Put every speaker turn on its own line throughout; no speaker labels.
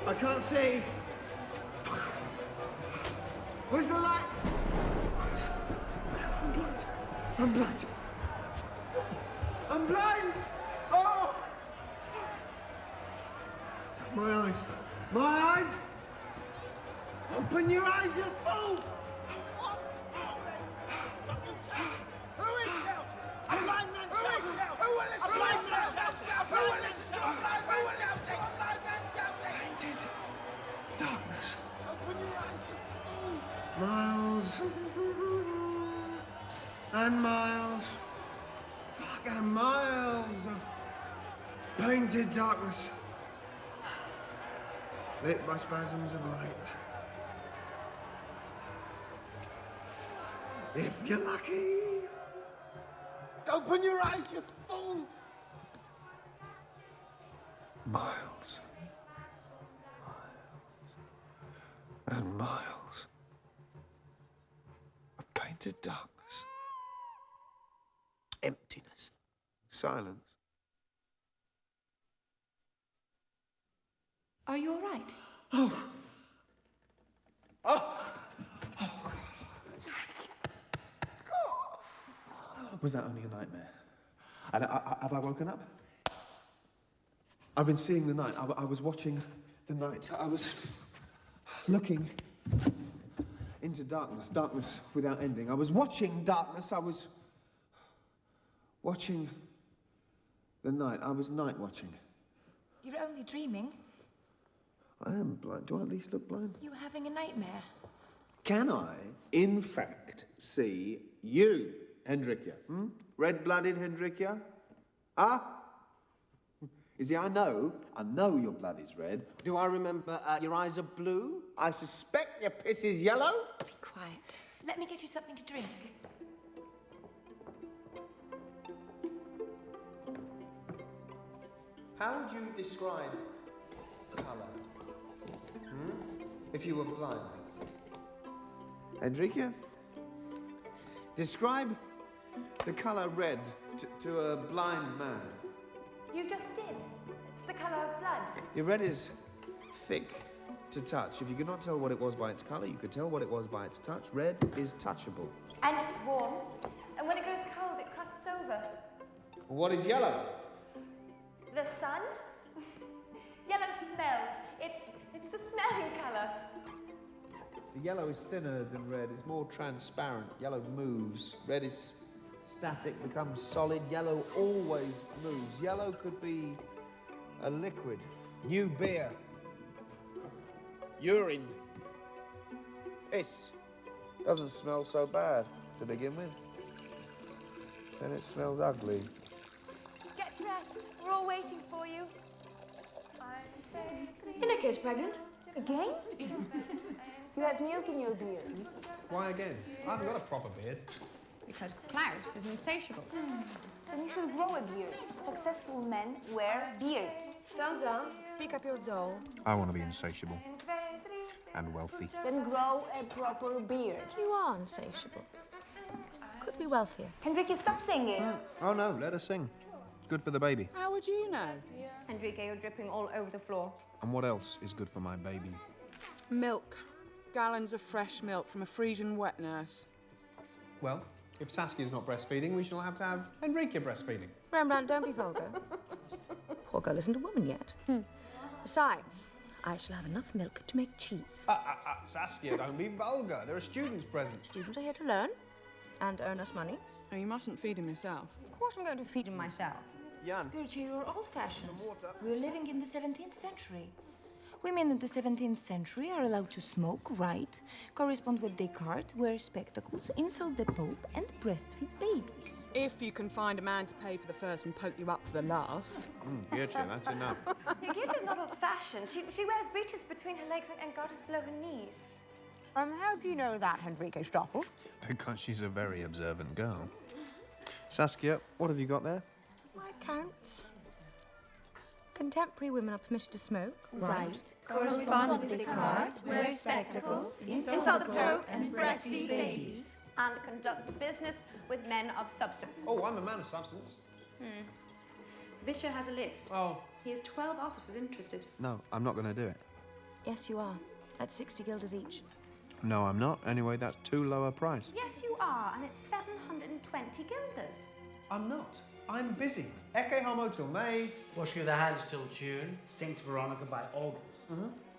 I can't see. Where's the light? I'm blind. I'm blind. I'm blind! Oh! My eyes. My eyes! Open your eyes, you fool!
Who is shouting? A blind man shouting! Who will listen to a blind man shouting? Who will listen to a blind man shouting? A blind man shouting!
Painted darkness.
Open your eyes, you fool!
Miles. And miles. Fucking miles of painted darkness. Lit by spasms of light. If you're lucky.
Open your eyes, you fool!
Miles. And miles of painted darkness. Emptiness. Silence.
Are you all right?
Oh. Was that only a nightmare? And have I woken up? I've been seeing the night. I was watching the night. I was looking into darkness. Darkness without ending. I was watching darkness. I was watching the night. I was night watching.
You're only dreaming.
I am blind. Do I at least look blind?
You were having a nightmare.
Can I, in fact, see you, Hendrikia? Red-blooded Hendrikia? Ah? You see, I know your blood is red. Do I remember your eyes are blue? I suspect your piss is yellow.
Be quiet. Let me get you something to drink.
How would you describe colour? If you were blind? Hendrikia? Describe the colour red to a blind man.
You just did. It's the colour of blood.
Your red is thick to touch. If you could not tell what it was by its colour, you could tell what it was by its touch. Red is touchable.
And it's warm. And when it grows cold, it crusts over.
What is yellow?
The sun? Yellow smells. It's the smelling colour.
The yellow is thinner than red. It's more transparent. Yellow moves. Red is static, becomes solid. Yellow always moves. Yellow could be a liquid. New beer. Urine. Piss. Doesn't smell so bad to begin with. Then it smells ugly.
Get dressed. We're all waiting for you.
Ineka's pregnant.
Again?
You have milk in your beard.
Why again? I haven't got a proper beard.
Because Klaus is insatiable.
Then you should grow a beard. Successful men wear beards.
Sansa, pick up your doll.
I want to be insatiable. And wealthy.
Then grow a proper beard.
You are insatiable. Could be wealthier.
Henrique, stop singing.
Oh no, let her sing. Good for the baby.
How would you know?
Henrique, you're dripping all over the floor.
And what else is good for my baby?
Milk. Gallons of fresh milk from a Frisian wet nurse.
Well, if Saskia's not breastfeeding, we shall have to have Enrique breastfeeding.
Rembrandt, don't be vulgar. Poor girl isn't a woman yet. Besides, I shall have enough milk to make cheese.
Saskia, don't be vulgar. There are students present.
Students are here to learn and earn us money.
Oh, you mustn't feed him yourself.
Of course I'm going to feed him myself.
Jan.
Gertrude, you're old-fashioned. We're living in the 17th century. Women in the 17th century are allowed to smoke, write, correspond with Descartes, wear spectacles, insult the Pope, and breastfeed babies.
If you can find a man to pay for the first and poke you up for the last.
Gertrude, that's enough.
Gertrude's not old-fashioned. She wears breeches between her legs and garters below her knees.
How do you know that, Henrique Stoffel?
Because she's a very observant girl. Saskia, what have you got there?
My account. Contemporary women are permitted to smoke,
Write, correspond with Descartes, wear spectacles, insult the Pope, and breastfeed babies.
And conduct business with men of substance.
Oh, I'm a man of substance.
Vischer has a list.
Oh.
He has 12 officers interested.
No, I'm not going to do it.
Yes, you are. At 60 guilders each.
No, I'm not. Anyway, that's too low a price.
Yes, you are, and it's 720 guilders.
I'm not. I'm busy. Ecce homo till May.
Wash you the hands till June, Saint Veronica by August.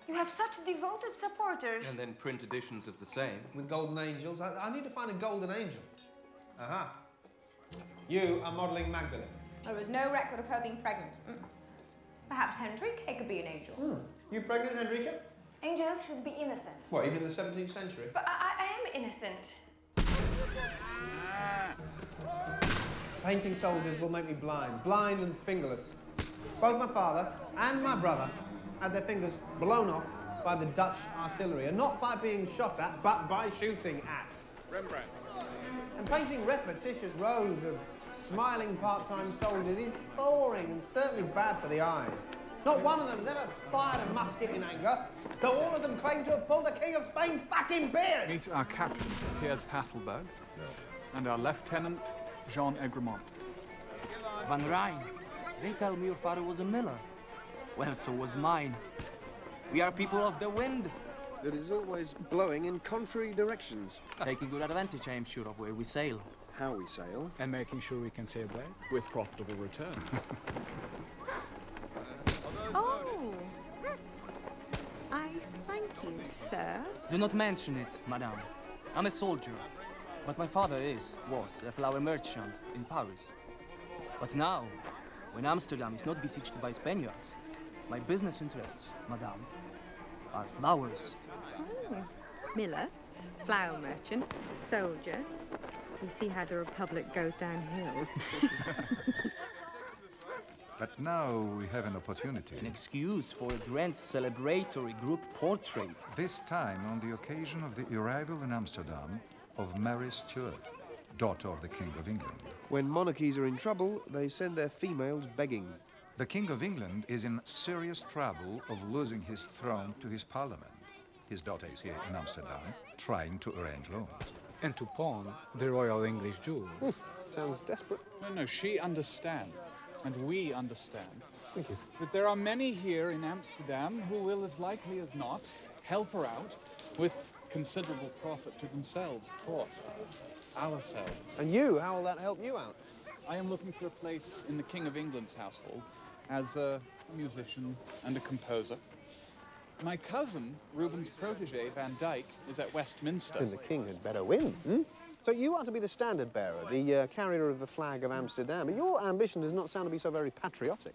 You have such devoted supporters.
And then print editions of the same.
With golden angels. I need to find a golden angel. Aha. You are modelling Magdalene.
There was no record of her being pregnant. Perhaps Henrique could be an angel.
You pregnant, Enrique?
Angels should be innocent.
What, even in the 17th century?
But I am innocent.
Painting soldiers will make me blind and fingerless. Both my father and my brother had their fingers blown off by the Dutch artillery, and not by being shot at, but by shooting at.
Rembrandt.
And painting repetitious rows of smiling part-time soldiers is boring and certainly bad for the eyes. Not one of them has ever fired a musket in anger, though all of them claim to have pulled the King of Spain's fucking beard.
Meet our captain, Piers Hasselberg, and our lieutenant, Jean Egremont.
Van Rijn, they tell me your father was a miller. Well, so was mine. We are people of the wind.
That is always blowing in contrary directions.
Taking good advantage, I am sure, of where we sail.
How we sail.
And making sure we can sail back with profitable return.
Oh! I thank you, sir.
Do not mention it, madame. I'm a soldier. But my father was a flower merchant in Paris. But now, when Amsterdam is not besieged by Spaniards, my business interests, madame, are flowers.
Oh. Miller, flower merchant, soldier. You see how the Republic goes downhill.
But now we have an opportunity.
An excuse for a grand celebratory group portrait.
This time on the occasion of the arrival in Amsterdam of Mary Stuart, daughter of the King of England.
When monarchies are in trouble, they send their females begging.
The King of England is in serious trouble of losing his throne to his parliament. His daughter is here in Amsterdam, trying to arrange loans.
And to pawn the Royal English jewels.
Sounds desperate.
No, she understands. and we understand
Thank you.
that there are many here in Amsterdam who will, as likely as not, help her out with considerable profit to themselves, of course. Ourselves.
And you, how will that help you out?
I am looking for a place in the King of England's household as a musician and a composer. My cousin, Reuben's protege, Van Dyck, is at Westminster.
Then the king had better win, hmm? So you are to be the standard bearer, the carrier of the flag of Amsterdam. But your ambition does not sound to be so very patriotic.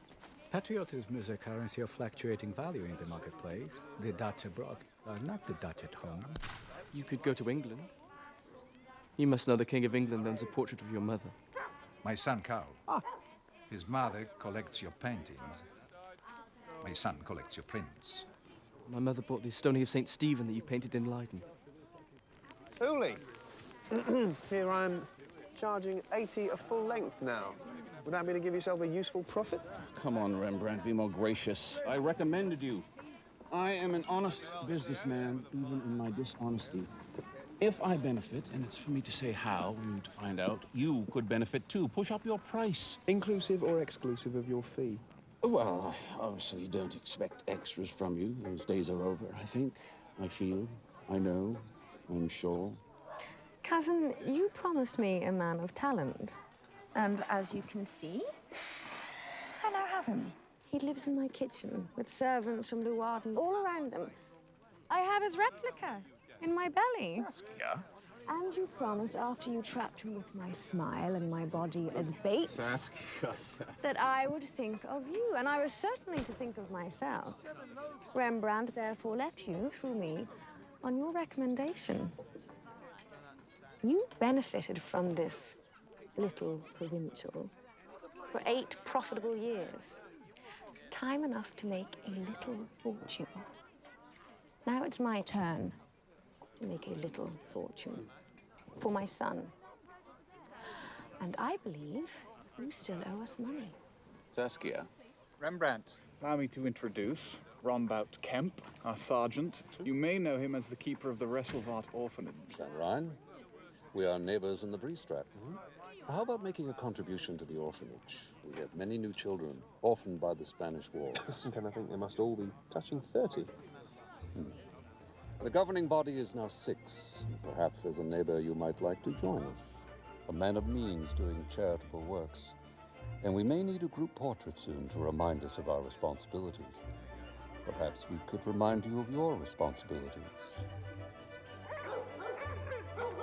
Patriotism is a currency of fluctuating value in the marketplace. The Dutch abroad are not the Dutch at home.
You could go to England. You must know the King of England owns a portrait of your mother.
My son Carl. His mother collects your paintings. My son collects your prints.
My mother bought the Stony of St. Stephen that you painted in Leiden.
Uli, here I'm charging 80 a full length now. Would that be to give yourself a useful profit?
Come on, Rembrandt, be more gracious. I recommended you. I am an honest businessman, even in my dishonesty. If I benefit, and it's for me to say how and you to find out, you could benefit too. Push up your price.
Inclusive or exclusive of your fee?
Well, I obviously don't expect extras from you. Those days are over, I think. I feel, I know, I'm sure.
Cousin, you promised me a man of talent. And as you can see, I now have him. He lives in my kitchen with servants from Leeuwarden all around him. I have his replica in my belly.
Saskia?
And you promised, after you trapped him with my smile and my body as bait,
Saskia.
that I would think of you. And I was certainly to think of myself. Rembrandt therefore left you, through me, on your recommendation. You benefited from this little provincial for 8 profitable years. Time enough to make a little fortune. Now it's my turn to make a little fortune for my son. And I believe you still owe us money.
Saskia.
Rembrandt, allow me to introduce Rombout Kemp, our sergeant. You may know him as the keeper of the Wresselvaart orphanage.
Van Rijn, we are neighbors in the Bree-Straat. How about making a contribution to the orphanage? We have many new children, orphaned by the Spanish Wars.
Then I think they must all be touching 30.
The governing body is now 6. Perhaps as a neighbor you might like to join us. A man of means doing charitable works. And we may need a group portrait soon to remind us of our responsibilities. Perhaps we could remind you of your responsibilities.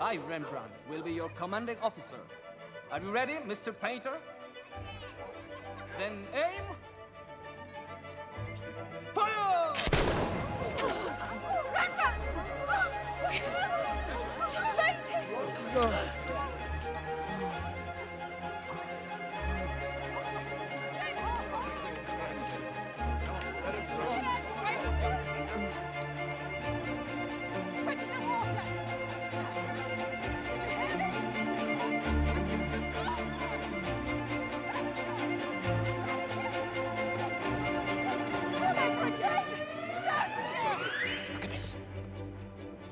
I, Rembrandt, will be your commanding officer. Are you ready, Mr. Painter? Then aim. Fire!
Rembrandt! She's fainted! Put some water!
Look at this.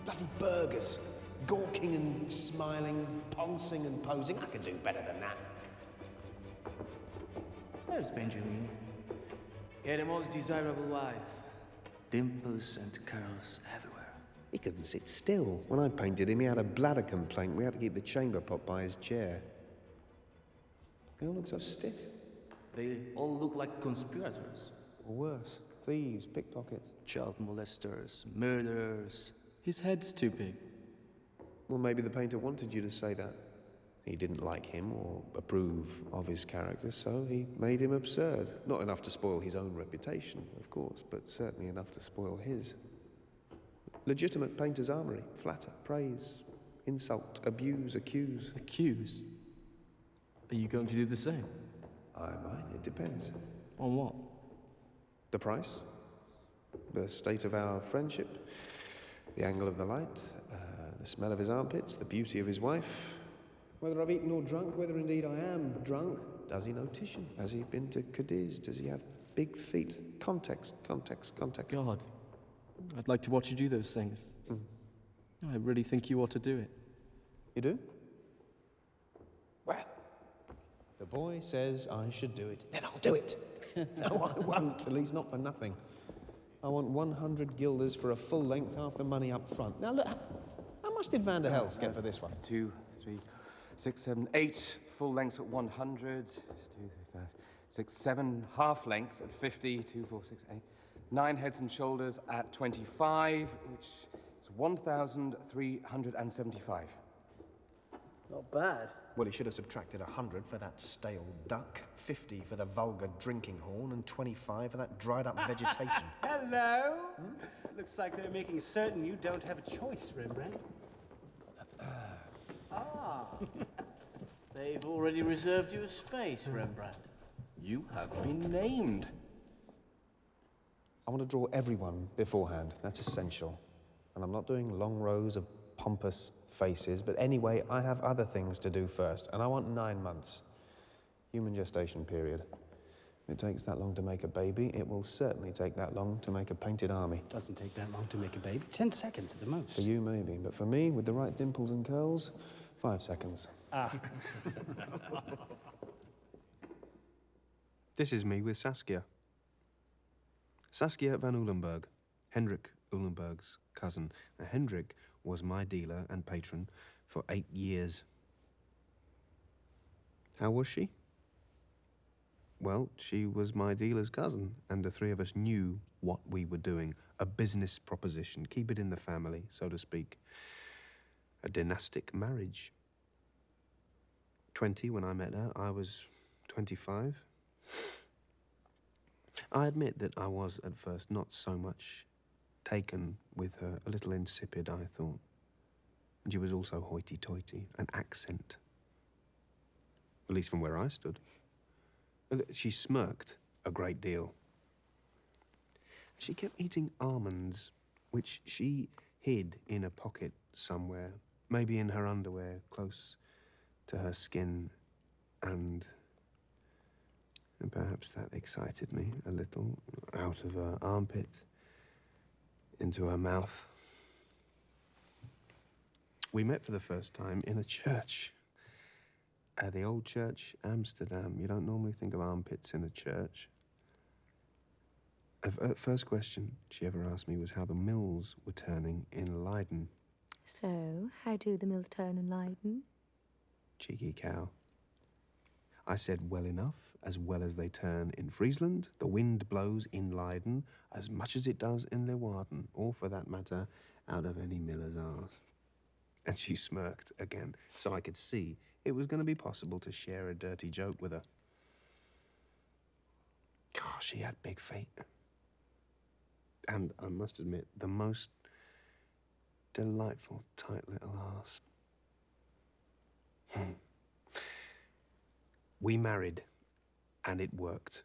Bloody burgers. Gawking and smiling, pulsing and posing. I can do better than that.
There's Benjamin. Get a most desirable wife. Dimples and curls everywhere.
He couldn't sit still. When I painted him, he had a bladder complaint. We had to keep the chamber pot by his chair. They all look so stiff.
They all look like conspirators.
Or worse, thieves, pickpockets.
Child molesters, murderers.
His head's too big.
Well, maybe the painter wanted you to say that. He didn't like him or approve of his character, so he made him absurd. Not enough to spoil his own reputation, of course, but certainly enough to spoil his. Legitimate painter's armory. Flatter, praise, insult, abuse, accuse.
Accuse? Are you going to do the same?
I might, it depends.
On what?
The price, the state of our friendship, the angle of the light, the smell of his armpits, the beauty of his wife, whether I've eaten or drunk, whether indeed I am drunk. Does he know Titian? Has he been to Cadiz? Does he have big feet? Context, context, context.
God, I'd like to watch you do those things. I really think you ought to do it.
You do? Well, The boy says I should do it. Then I'll do it. No, I won't, at least not for nothing. I want 100 guilders for a full length, half the money up front. Now, look, how much did Van der Helst get for this one?
2, 3, 6, 7, 8 full lengths at 100. 2, 3, 5, 6, 7 half lengths at 50. 2, 4, 6, 8. 9 heads and shoulders at 25, which is 1,375.
Not bad.
Well, he should have subtracted 100 for that stale duck, 50 for the vulgar drinking horn, and 25 for that dried-up vegetation.
Hello. Looks like they're making certain you don't have a choice, Rembrandt. They've already reserved you a space, Rembrandt.
You have been named.
I want to draw everyone beforehand. That's essential. And I'm not doing long rows of pompous faces, but anyway, I have other things to do first, and I want 9 months. Human gestation period. If it takes that long to make a baby, it will certainly take that long to make a painted army.
Doesn't take that long to make a baby. 10 seconds at the most.
For you, maybe, but for me, with the right dimples and curls, 5 seconds.
This is me with Saskia. Saskia van Uylenburg, Hendrik Uylenburg's cousin. Now, Hendrik was my dealer and patron for 8 years. How was she? Well, she was my dealer's cousin, and the three of us knew what we were doing. A business proposition, keep it in the family, so to speak. A dynastic marriage. 20 when I met her, I was 25. I admit that I was, at first, not so much taken with her, a little insipid, I thought. And she was also hoity-toity, an accent. At least from where I stood. She smirked a great deal. She kept eating almonds, which she hid in a pocket somewhere, maybe in her underwear, close to her skin, and perhaps that excited me a little, out of her armpit, into her mouth. We met for the first time in a church. The old church, Amsterdam. You don't normally think of armpits in a church. Her first question she ever asked me was how the mills were turning in Leiden.
So, how do the mills turn in Leiden?
Cheeky cow. I said, well enough, as well as they turn in Friesland. The wind blows in Leiden as much as it does in Leeuwarden, or for that matter, out of any miller's arse. And she smirked again, so I could see it was going to be possible to share a dirty joke with her. Oh, she had big feet. And I must admit, the most delightful, tight little arse. We married, and it worked.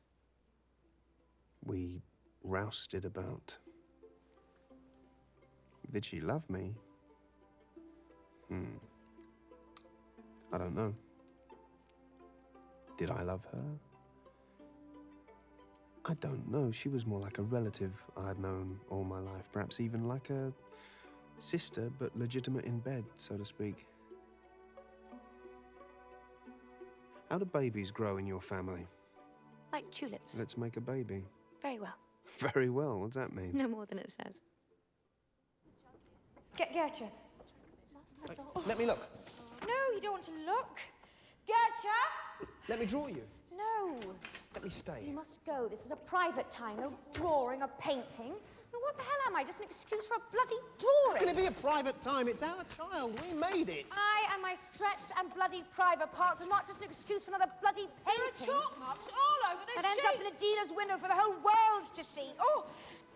We rousted about. Did she love me? I don't know. Did I love her? I don't know. She was more like a relative I had known all my life. Perhaps even like a sister, but legitimate in bed, so to speak. How do babies grow in your family?
Like tulips.
Let's make a baby.
Very well.
Very well. What's that mean?
No more than it says.
Gertrude.
Let me look.
No, you don't want to look. Gertrude!
Let me draw you.
No.
Let me stay.
You must go. This is a private time. No drawing or painting. I mean, what the hell am I? Just an excuse for a bloody drawing?
It's going to be a private time. It's our child. We made it.
I and my stretched and bloody private parts are not just an excuse for another bloody painting.
There are chalk marks all over the
It ends up in a dealer's window for the whole world to see. Oh,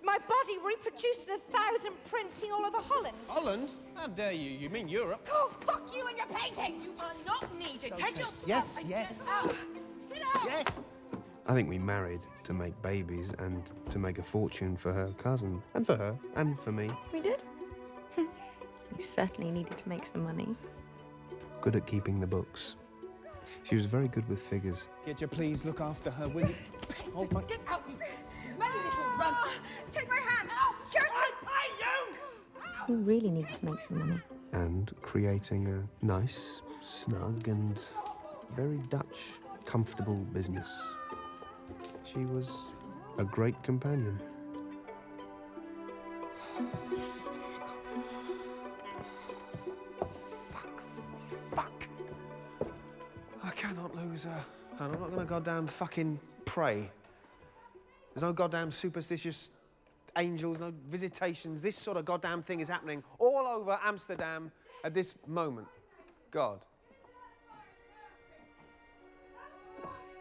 my body reproduced in 1,000 prints seen all over Holland.
Holland? How dare you? You mean Europe?
Oh, fuck you and your painting! You are not needed. Take your stuff
Yes,
and
yes.
get out. Get out!
Yes.
I think we married to make babies and to make a fortune for her cousin, and for her, and for me.
We did? We certainly needed to make some money.
Good at keeping the books. She was very good with figures.
Get you please look after her, will you? Hold my...
Get out, you smelly little runt! Take my hand! Out! Gertrude!
We really needed to make some money.
And creating a nice, snug, and very Dutch comfortable business. She was a great companion.
Fuck! I cannot lose her. And I'm not gonna goddamn fucking pray. There's no goddamn superstitious angels, no visitations. This sort of goddamn thing is happening all over Amsterdam at this moment. God.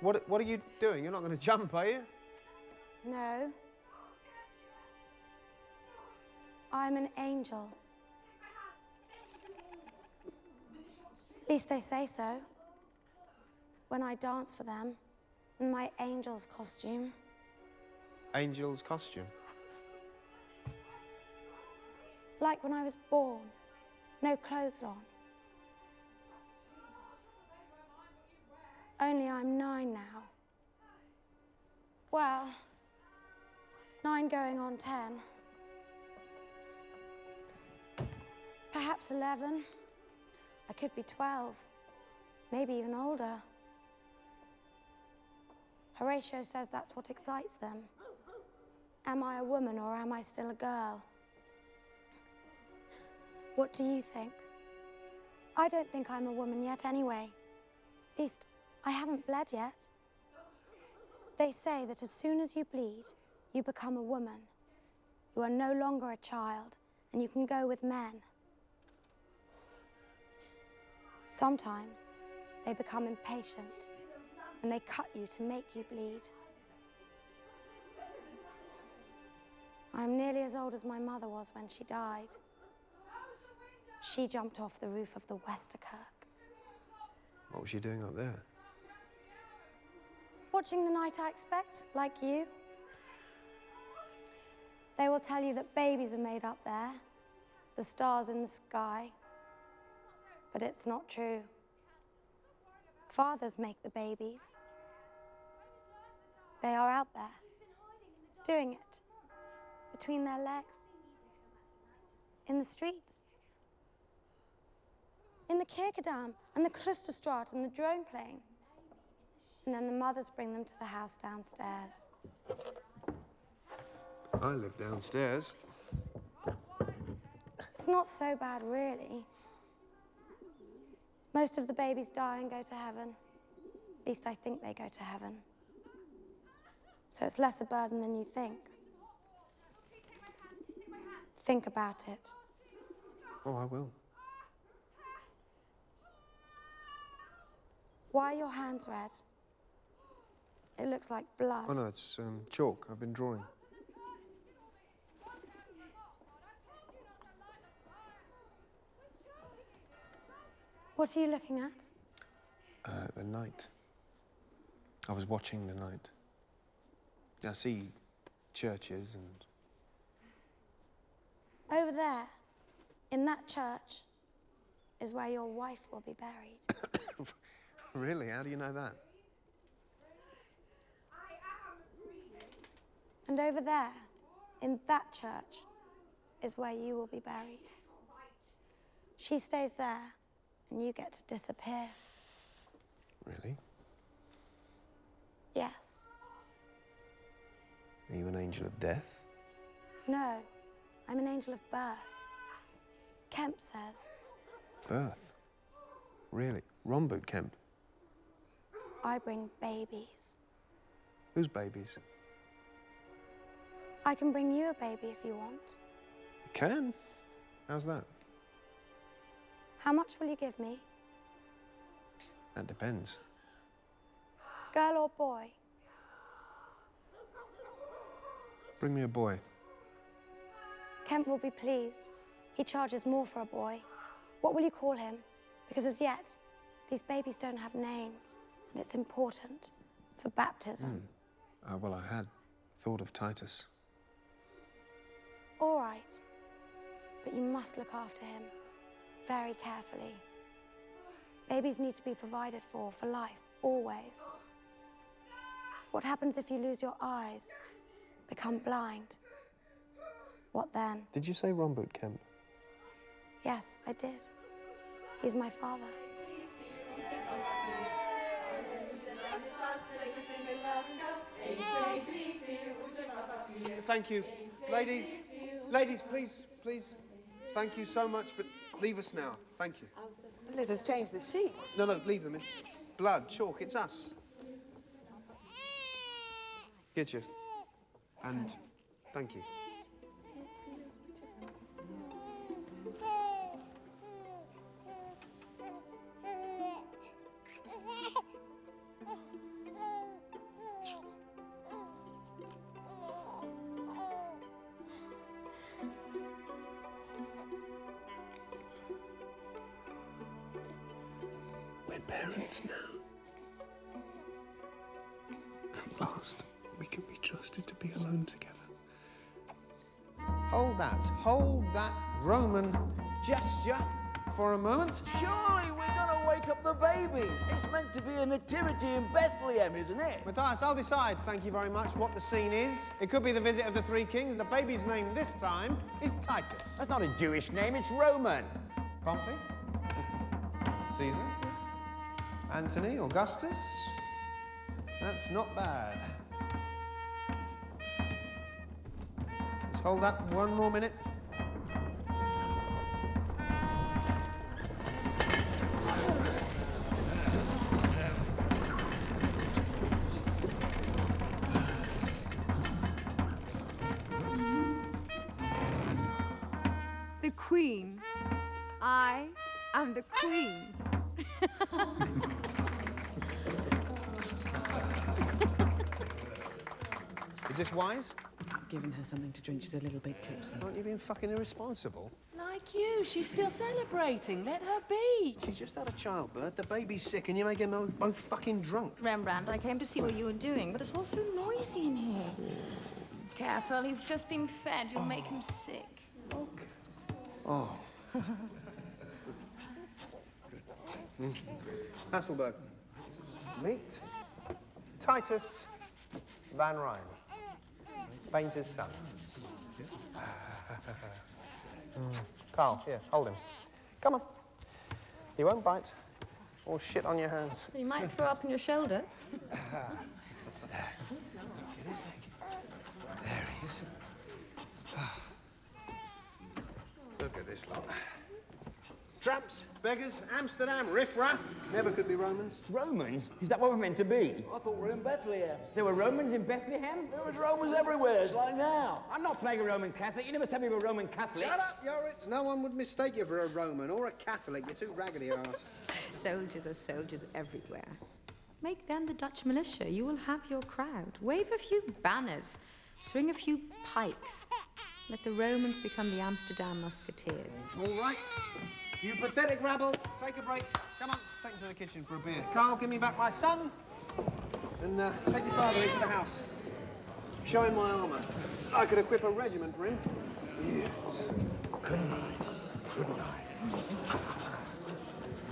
What are you doing? You're not going to jump, are you?
No. I'm an angel. At least they say so. When I dance for them, in my angel's costume.
Angel's costume?
Like when I was born, no clothes on. Only I'm 9 now. Well, 9 going on 10. Perhaps 11. I could be 12, maybe even older. Horatio says that's what excites them. Am I a woman or am I still a girl? What do you think? I don't think I'm a woman yet anyway. At least, I haven't bled yet. They say that as soon as you bleed, you become a woman. You are no longer a child, and you can go with men. Sometimes, they become impatient, and they cut you to make you bleed. I'm nearly as old as my mother was when she died. She jumped off the roof of the Westerkirk.
What was she doing up there?
Watching the night, I expect, like you. They will tell you that babies are made up there, the stars in the sky. But it's not true. Fathers make the babies. They are out there, doing it, between their legs, in the streets, in the Kirkedam and the Klusterstraat and the drone plane. And then the mothers bring them to the house downstairs.
I live downstairs.
It's not so bad, really. Most of the babies die and go to heaven. At least I think they go to heaven. So it's less a burden than you think. Think about it.
Oh, I will.
Why are your hands red? It looks like blood.
Oh, no, it's chalk. I've been drawing.
What are you looking at?
The night. I was watching the night. I see churches and...
Over there, in that church, is where your wife will be buried.
Really? How do you know that?
And over there, in that church, is where you will be buried. She stays there, and you get to disappear.
Really?
Yes.
Are you an angel of death?
No, I'm an angel of birth. Kemp says.
Birth? Really? Romboot Kemp?
I bring babies.
Whose babies?
I can bring you a baby if you want.
You can? How's that?
How much will you give me?
That depends.
Girl or boy?
Bring me a boy.
Kemp will be pleased. He charges more for a boy. What will you call him? Because as yet, these babies don't have names, and it's important for baptism.
Well, I had thought of Titus.
All right, but you must look after him very carefully. Babies need to be provided for life, always. What happens if you lose your eyes, become blind? What then?
Did you say Romboot Kemp?
Yes, I did. He's my father.
Thank you. Ladies, please. Thank you so much, but leave us now. Thank you.
Let us change the sheets.
No, leave them. It's blood, chalk, it's us. Get you. And thank you.
We're parents now. At last, we can be trusted to be alone together.
Hold that Roman gesture for a moment.
Surely we're going to wake up the baby. It's meant to be a nativity in Bethlehem, isn't it?
Matthias, I'll decide, thank you very much, what the scene is. It could be the visit of the three kings. The baby's name this time is Titus.
That's not a Jewish name, it's Roman.
Pompey? Caesar? Antony? Augustus? That's not bad. Let's hold that one more minute.
The Queen. I am the Queen.
Is this wise?
I've given her something to drink. She's a little bit tipsy.
Aren't you being fucking irresponsible?
Like you, she's still celebrating. Let her be.
She's just had a childbirth, the baby's sick, and you're making them both fucking drunk.
Rembrandt, I came to see what you were doing, but it's all so noisy in here. Careful, he's just been fed. You'll make him sick.
Oh. Hasselberg. Meet Titus Van Ryn, painter's son. Carl, here, hold him. Come on. He won't bite or shit on your hands.
You might throw up on your shoulder.
There he is. Look at this lot. Tramps, beggars, Amsterdam, riffraff. Never could be Romans.
Romans? Is that what we're meant to be?
I thought we were in Bethlehem.
There were Romans in Bethlehem?
There was Romans everywhere, it's like now.
I'm not playing a Roman Catholic. You never said we were Roman Catholics.
Shut up, Yoritz. No one would mistake you for a Roman or a Catholic. You're too raggedy arse.
Soldiers are soldiers everywhere. Make them the Dutch militia. You will have your crowd. Wave a few banners. Swing a few pikes. Let the Romans become the Amsterdam musketeers.
All right. You pathetic rabble, take a break. Come on, take him to the kitchen for a beer. Carl, give me back my son. And take your father into the house. Show him my armour. I could equip a regiment for him. Yes. Good night. Good night.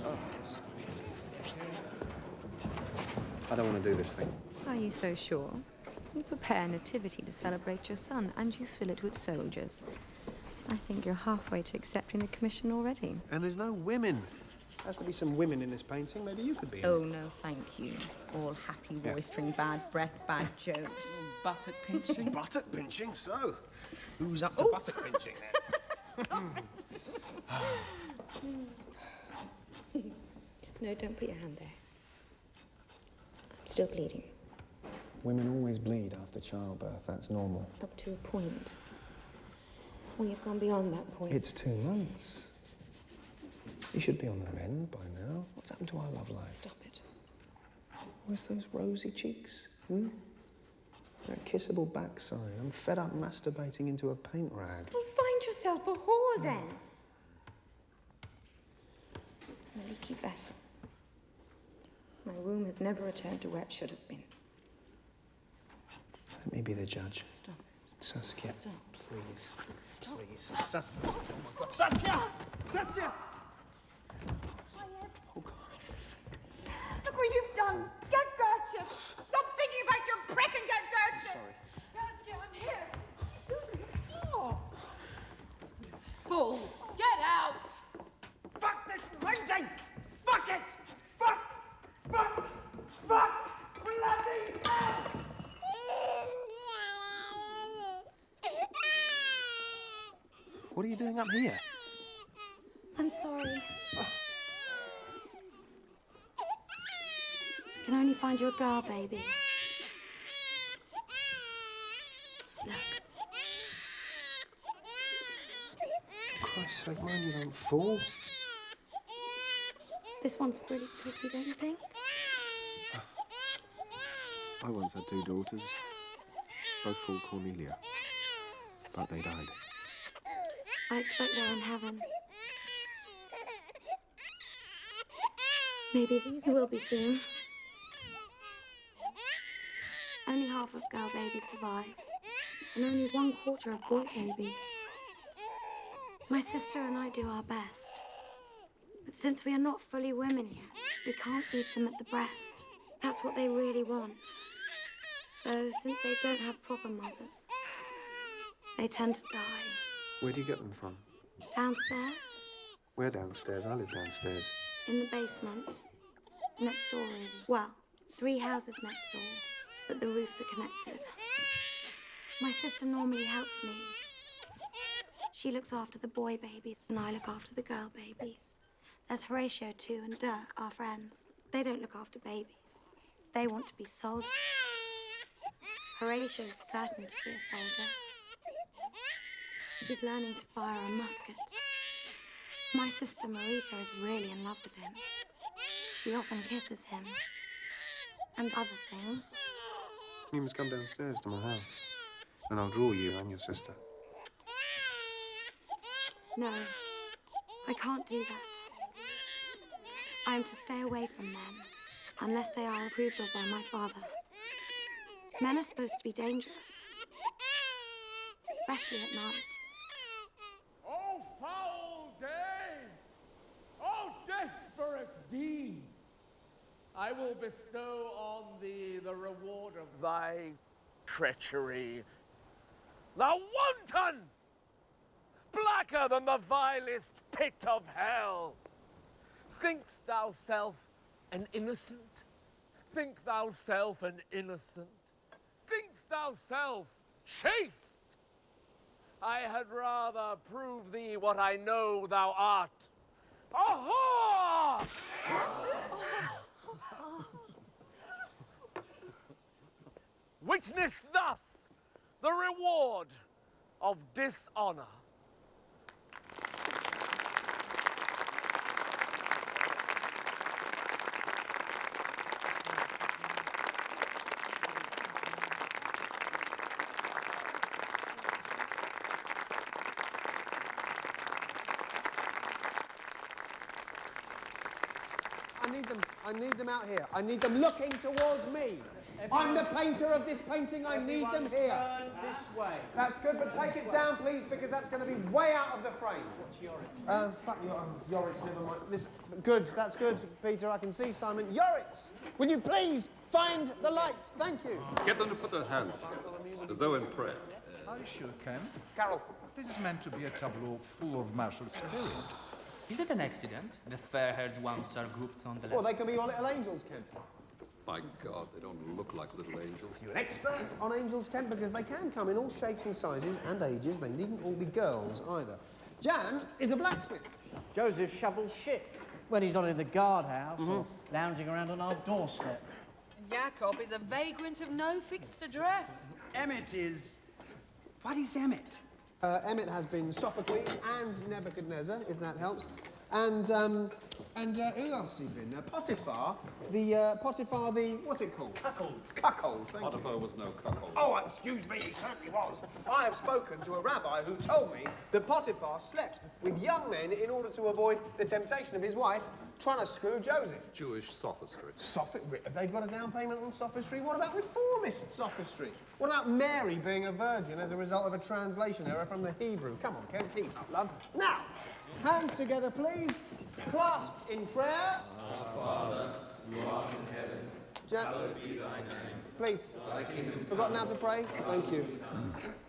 Oh. I don't want to do this thing.
Are you so sure? You prepare a nativity to celebrate your son, and you fill it with soldiers. I think you're halfway to accepting the commission already.
And there's no women. There has to be some women in this painting. Maybe you could be in
Oh,
it.
no, thank you. All happy, roistering, bad breath, bad jokes.
Buttock pinching.
Buttock pinching, so. Who's up to buttock pinching then?
No, don't put your hand there. I'm still bleeding.
Women always bleed after childbirth. That's normal.
Up to a point. We have gone beyond that point.
It's 2 months. You should be on the mend by now. What's happened to our love life?
Stop it.
Where's those rosy cheeks? That kissable backside. I'm fed up masturbating into a paint rag.
Well, find yourself a whore then. A leaky vessel. My womb has never returned to where it should have been.
Let me be the judge.
Stop.
Saskia.
Stop.
Please.
Stop.
Please. Saskia.
Oh, my God. Saskia! Saskia!
Look what you've done. Get Gertrude. Stop thinking about your prick and get Gertrude.
Sorry.
Saskia, I'm here. Do it. Oh.
Fool! Get out!
Fuck this painting! Fuck it! Fuck! Bloody hell!
What are you doing up here?
I'm sorry. I can only find you a girl, baby. Look.
Christ's sake, mind you don't fall.
This one's really pretty, don't you think?
I once had 2 daughters, both called Cornelia, but they died.
I expect they're in heaven. Maybe these will be soon. Only half of girl babies survive, and only 1/4 of boy babies. My sister and I do our best. But since we are not fully women yet, we can't feed them at the breast. That's what they really want. So, since they don't have proper mothers, they tend to die.
Where do you get them from?
Downstairs,
Where downstairs? I live downstairs.
in the basement, next door really. Well, 3 houses next door, but the roofs are connected. My sister normally helps me. She looks after the boy babies, and I look after the girl babies. There's Horatio too, and Dirk, our friends. They don't look after babies. They want to be soldiers. Horatio is certain to be a soldier. He's learning to fire a musket. My sister Marita is really in love with him. She often kisses him. And other things.
You must come downstairs to my house, and I'll draw you and your sister.
No, I can't do that. I am to stay away from men, unless they are approved of by my father. Men are supposed to be dangerous, especially at night.
Oh, foul day! Oh, desperate deed! I will bestow on thee the reward of thy treachery. Thou wanton! Blacker than the vilest pit of hell! Think'st thou self an innocent? Think thou self an innocent? Think'st thou self chaste? I had rather prove thee what I know thou art. Aha! Witness thus the reward of dishonor.
I need them out here. I need them looking towards me. I'm the painter of this painting. I need them here.
Turn this way.
That's good, but take it down, please, because that's going to be way out of the frame.
What's Yoritz?
Fuck Yoritz, never mind. This, good, that's good, Peter. I can see Simon. Yoritz, will you please find the light? Thank you.
Get them to put their hands together, as though in prayer.
Are you sure, Ken?
Carol.
This is meant to be a tableau full of martial spirit.
Is it an accident? The fair-haired ones are grouped on the left.
Well, they can be your little angels, Ken.
My God, they don't look like little angels.
You're an expert on angels, Ken, because they can come in all shapes and sizes and ages. They needn't all be girls, either. Jan is a blacksmith.
Joseph shovels shit when he's not in the guardhouse or lounging around on our doorstep.
Jacob is a vagrant of no fixed address.
Emmett is... What is Emmett?
Emmett has been Sophocles and Nebuchadnezzar, if that helps. And who else has he been? Potiphar, what's it called?
Cuckold.
Cuckold, thank you.
Potiphar was no cuckold.
Oh, excuse me, he certainly was. I have spoken to a rabbi who told me that Potiphar slept with young men in order to avoid the temptation of his wife trying to screw Joseph.
Jewish sophistry.
Have they got a down payment on sophistry? What about reformist sophistry? What about Mary being a virgin as a result of a translation error from the Hebrew? Come on, Ken, keep up, love. Now, hands together, please. Clasped in prayer.
Our Father, who art in heaven, hallowed be thy name.
Please.
Thy kingdom
Forgotten how to pray? Thank you.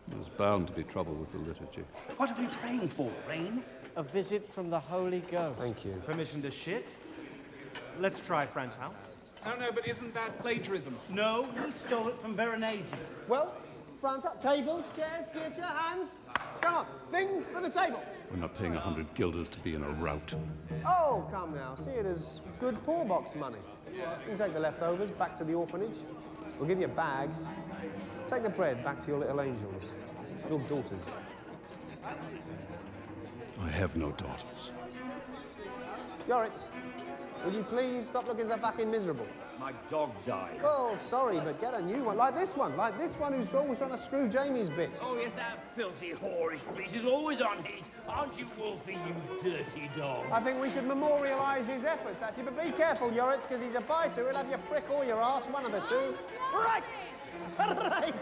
There's bound to be trouble with the liturgy.
What are we praying for, Rain? A visit from the Holy Ghost.
Thank you.
Permission to shit? Let's try Fran's house.
No, but isn't that plagiarism?
No, he stole it from Veronese.
Well, front up. Tables, chairs, gear, hands. Come on, things for the table.
We're not paying 100 guilders to be in a rout.
Oh, come now. See it as good poor box money. You can take the leftovers back to the orphanage. We'll give you a bag. Take the bread back to your little angels, your daughters.
I have no daughters.
Yoritz, will you please stop looking so fucking miserable?
My dog died.
Oh, sorry, but get a new one. Like this one who's always trying to screw Jamie's bit.
Oh, yes, that filthy, whorish beast is always on heat. Aren't you, Wolfie, you dirty dog?
I think we should memorialise his efforts, actually, but be careful, Yoritz, because he's a biter. He'll have you prick or your arse, one of the two. Right! Right!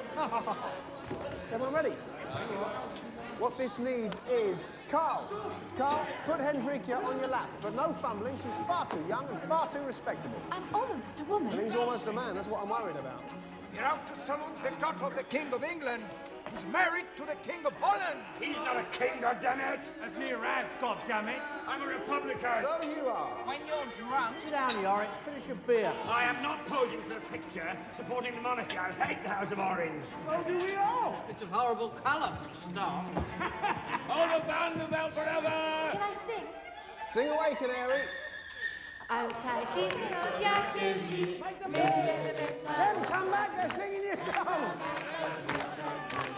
Everyone ready? What this needs is Carl. Carl, put Hendrikia on your lap, but no fumbling. She's far too young and far too respectable.
I'm almost a woman.
And he's almost a man. That's what I'm worried about.
You're out to salute the daughter of the King of England. He's married to the King of Holland.
He's not a king, goddammit. As near as, goddammit. I'm a Republican.
So you are.
When you're drunk, sit down, Yoritz. Finish your beer.
I am not posing for a picture supporting the monarchy. I hate the House of Orange.
So do we all. It's a horrible colour for a start.
Hold the Vanderbilt forever!
Can I sing?
Sing away, Canary. Ken, come back, they're singing your song.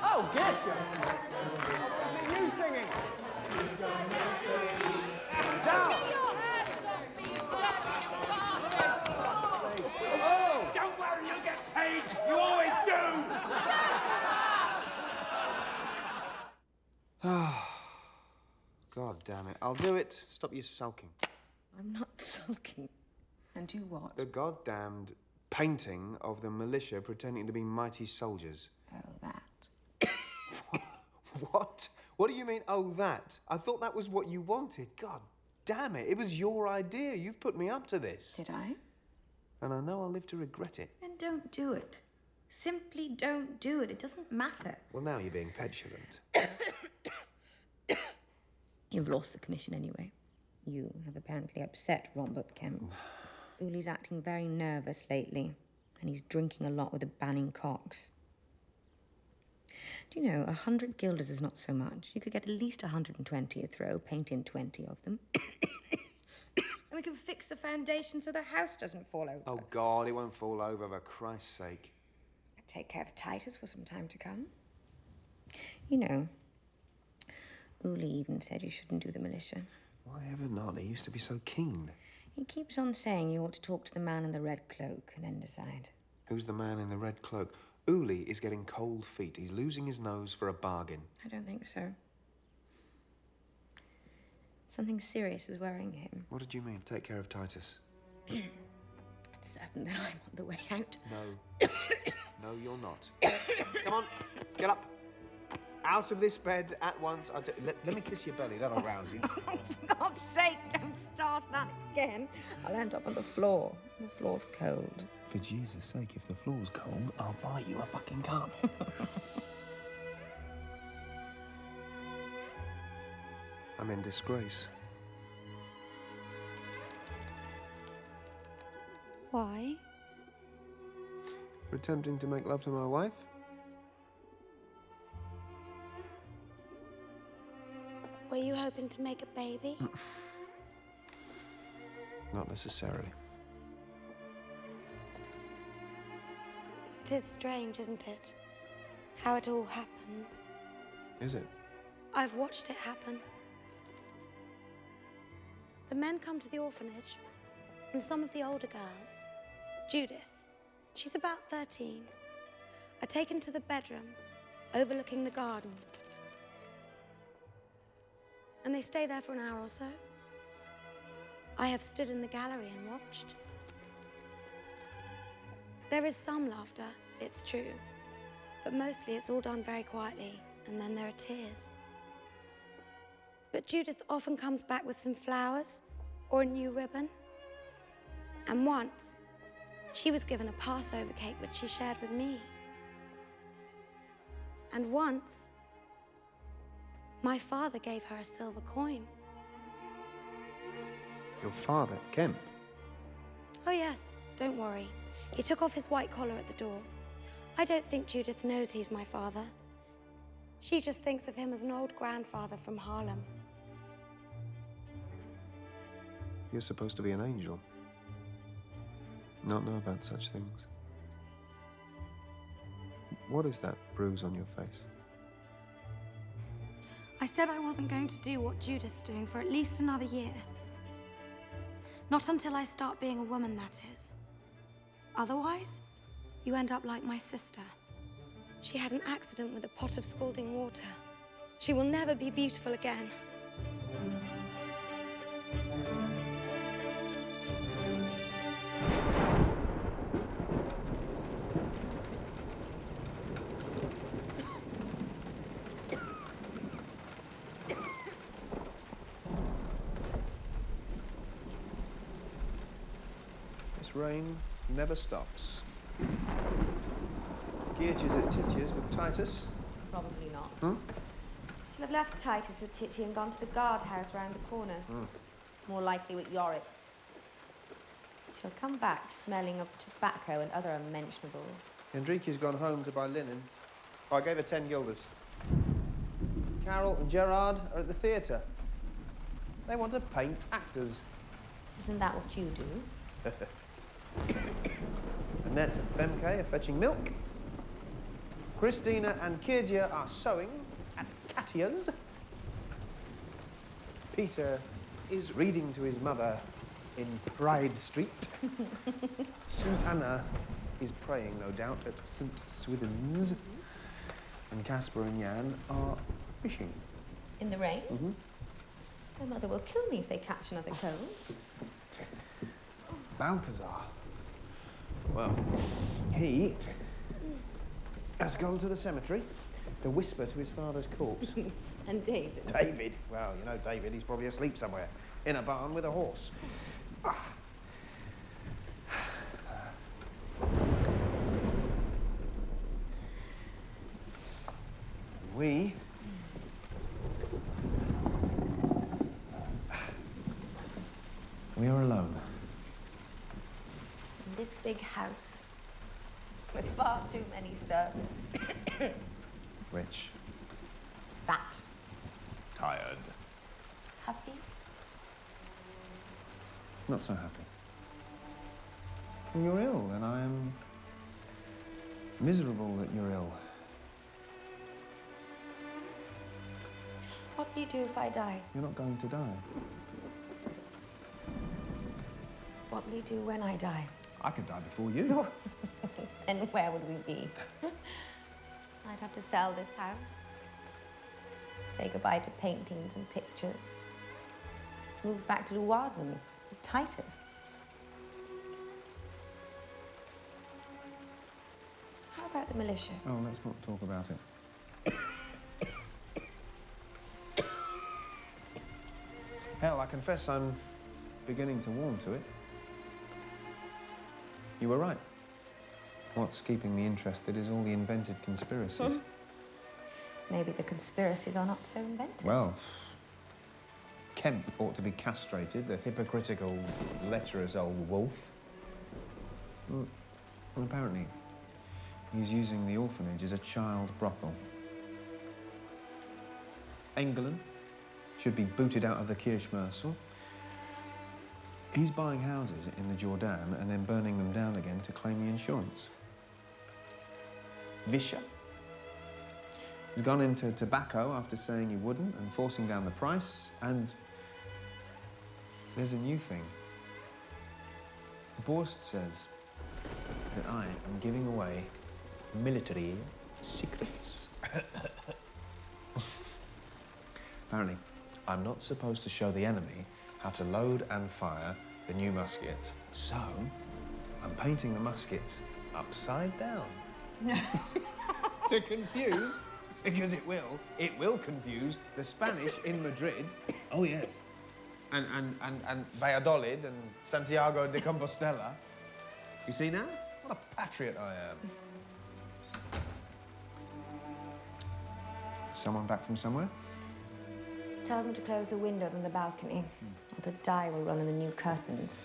Oh, get you. Is it you singing? Down. Oh.
Don't worry, you'll get paid. You always do.
God damn it. I'll do it. Stop you sulking.
I'm not sulking. And you what?
The goddamned painting of the militia pretending to be mighty soldiers.
Oh, that.
What? What do you mean, oh, that? I thought that was what you wanted. God damn it. It was your idea. You've put me up to this.
Did I?
And I know I'll live to regret it.
Then don't do it. Simply don't do it. It doesn't matter.
Well, now you're being petulant.
You've lost the commission anyway. You have apparently upset Robert Kemp. Uli's acting very nervous lately, and he's drinking a lot with the Banning Cox. Do you know, 100 guilders is not so much. You could get at least 120 a throw, paint in 20 of them. And we can fix the foundation so the house doesn't fall over.
Oh, God, it won't fall over, for Christ's sake.
I'd take care of Titus for some time to come. You know, Uli even said you shouldn't do the militia.
Why ever not? He used to be so keen.
He keeps on saying you ought to talk to the man in the red cloak and then decide.
Who's the man in the red cloak? Uli is getting cold feet. He's losing his nose for a bargain.
I don't think so. Something serious is worrying him.
What did you mean? Take care of Titus.
It's certain that I'm on the way out.
No. No, you're not. Come on, get up. Out of this bed at once. Let me kiss your belly. That'll rouse you.
For God's sake, don't start that again. I'll end up on the floor. The floor's cold.
For Jesus' sake, if the floor's cold, I'll buy you a fucking cup. I'm in disgrace.
Why?
For attempting to make love to my wife?
Were you hoping to make a baby?
Not necessarily.
It is strange, isn't it? How it all happens.
Is it?
I've watched it happen. The men come to the orphanage, and some of the older girls, Judith, she's about 13, are taken to the bedroom overlooking the garden. And they stay there for an hour or so. I have stood in the gallery and watched. There is some laughter, it's true, but mostly it's all done very quietly, and then there are tears. But Judith often comes back with some flowers or a new ribbon. And once, she was given a Passover cake which she shared with me. And once, my father gave her a silver coin.
Your father, Kemp?
Oh yes, don't worry. He took off his white collar at the door. I don't think Judith knows he's my father. She just thinks of him as an old grandfather from Harlem.
You're supposed to be an angel. Not know about such things. What is that bruise on your face?
I said I wasn't going to do what Judith's doing for at least another year. Not until I start being a woman, that is. Otherwise, you end up like my sister. She had an accident with a pot of scalding water. She will never be beautiful again.
This rain never stops. Geerge is at Titia's with Titus.
Probably not.
Hmm?
She'll have left Titus with Titi and gone to the guardhouse round the corner. More likely with Yorick's. She'll come back smelling of tobacco and other unmentionables.
Enrique's gone home to buy linen. Oh, I gave her 10 guilders. Carol and Gerard are at the theatre. They want to paint actors.
Isn't that what you do?
Annette and Femke are fetching milk. Christina and Kirja are sewing at Katia's. Peter is reading to his mother in Pride Street. Susanna is praying, no doubt, at St. Swithin's. And Casper and Jan are fishing.
In the rain?
Mm-hmm.
My mother will kill me if they catch another cold.
Balthazar. Well, he has gone to the cemetery to whisper to his father's corpse.
And David?
David? Well, you know David, he's probably asleep somewhere in a barn with a horse. We are alone.
In this big house, with far too many servants.
Rich.
Fat.
Tired.
Happy?
Not so happy. You're ill, and I am miserable that you're ill.
What will you do if I die?
You're not going to die.
What will you do when I die?
I could die before you.
And where would we be? I'd have to sell this house. Say goodbye to paintings and pictures. Move back to Louarden with Titus. How about the militia?
Oh, let's not talk about it. Hell, I confess I'm beginning to warm to it. You were right. What's keeping me interested is all the invented conspiracies.
Maybe the conspiracies are not so inventive.
Well, Kemp ought to be castrated, the hypocritical, lecherous old wolf. And apparently, he's using the orphanage as a child brothel. Engelen should be booted out of the Kirchmersel. He's buying houses in the Jordan and then burning them down again to claim the insurance. Vischer has gone into tobacco after saying he wouldn't and forcing down the price. And there's a new thing. Borst says that I am giving away military secrets. Apparently, I'm not supposed to show the enemy how to load and fire the new muskets. So, I'm painting the muskets upside down. To confuse, because it will confuse the Spanish in Madrid. Oh, yes. And Valladolid and Santiago de Compostela. You see now? What a patriot I am. Someone back from somewhere?
Tell them to close the windows on the balcony, or the dye will run in the new curtains.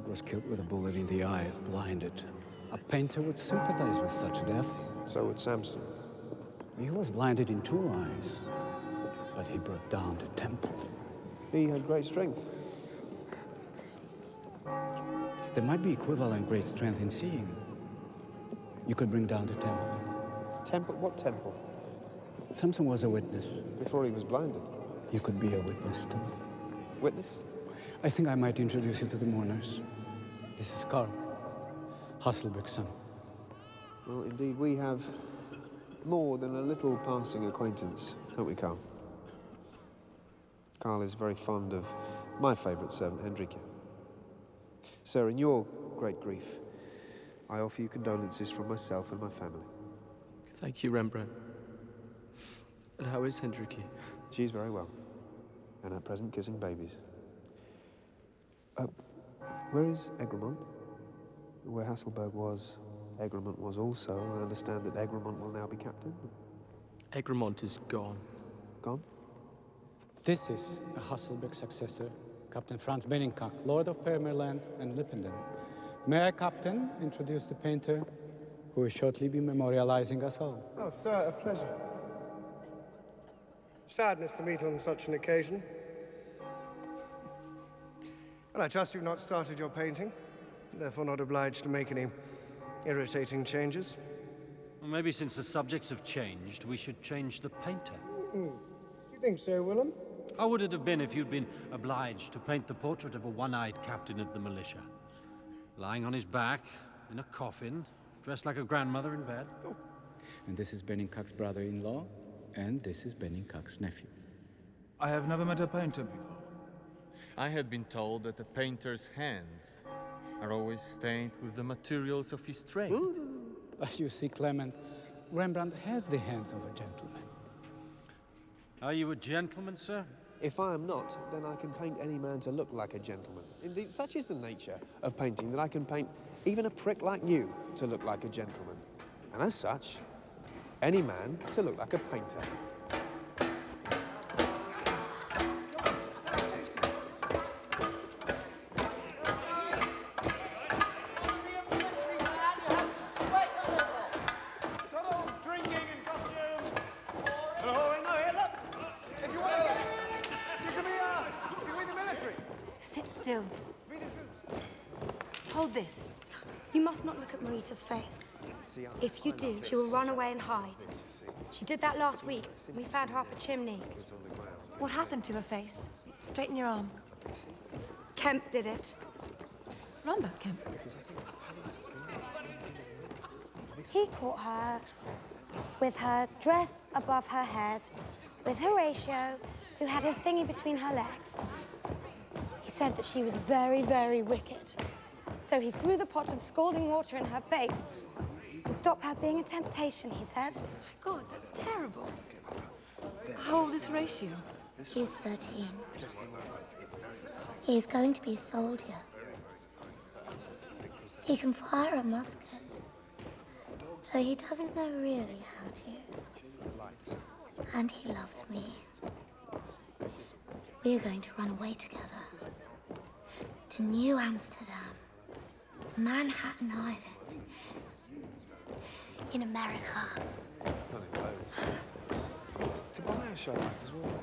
Hasselberg was killed with a bullet in the eye, blinded. A painter would sympathize with such a death.
So would Samson.
He was blinded in 2 eyes, but he brought down the temple.
He had great strength.
There might be equivalent great strength in seeing. You could bring down the temple.
Temple? What temple?
Samson was a witness.
Before he was blinded.
You could be a witness too.
Witness?
I think I might introduce you to the mourners. This is Carl, Hasselberg's son.
Well, indeed, we have more than a little passing acquaintance, don't we, Carl? Carl is very fond of my favourite servant, Hendrika. Sir, in your great grief, I offer you condolences from myself and my family.
Thank you, Rembrandt. And how is Hendrika?
She's very well, and at present kissing babies. Where is Egremont? Where Hasselberg was, Egremont was also. I understand that Egremont will now be captain.
Egremont is gone.
Gone?
This is a Hasselberg successor, Captain Franz Benningkak, Lord of Permerland and Lippenden. May I, Captain, introduce the painter who will shortly be memorializing us all?
Oh, sir, a pleasure. Sadness to meet on such an occasion. Well, I trust you've not started your painting, therefore not obliged to make any irritating changes.
Well, maybe since the subjects have changed, we should change the painter.
You think so, Willem?
How would it have been if you'd been obliged to paint the portrait of a one-eyed captain of the militia? Lying on his back, in a coffin, dressed like a grandmother in bed?
Oh. And this is Benningkak's brother-in-law, and this is Benningkak's nephew.
I have never met a painter before.
I have been told that a painter's hands are always stained with the materials of his trade.
As you see, Clement, Rembrandt has the hands of a gentleman.
Are you a gentleman, sir?
If I am not, then I can paint any man to look like a gentleman. Indeed, such is the nature of painting that I can paint even a prick like you to look like a gentleman. And as such, any man to look like a painter.
Sit still. Hold this.
You must not look at Marita's face. If you do, she will run away and hide. She did that last week. We found her up a chimney.
What happened to her face? Straighten your arm.
Kemp did it.
Rambert Kemp.
He caught her with her dress above her head, with Horatio, who had his thingy between her legs. He said that she was very, very wicked. So he threw the pot of scalding water in her face to stop her being a temptation, he said.
Oh my God, that's terrible. How old is Horatio?
He's 13. He's going to be a soldier. He can fire a musket, though he doesn't know really how to. And he loves me. We are going to run away together to New Amsterdam, Manhattan Island, in America.
Tobias showed up as well.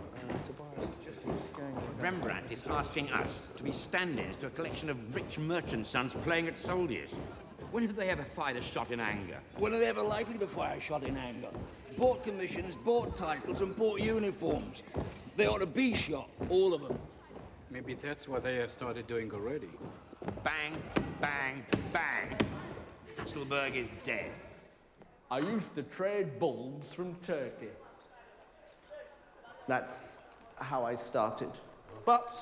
Rembrandt is asking us to be stand-ins to a collection of rich merchant sons playing at soldiers. When have they ever fired a shot in anger?
When are they ever likely to fire a shot in anger? Bought commissions, bought titles, and bought uniforms. They ought to be shot, all of them.
Maybe that's what they have started doing already.
Bang, bang, bang. Hasselberg is dead.
I used to trade bulbs from Turkey. That's how I started. But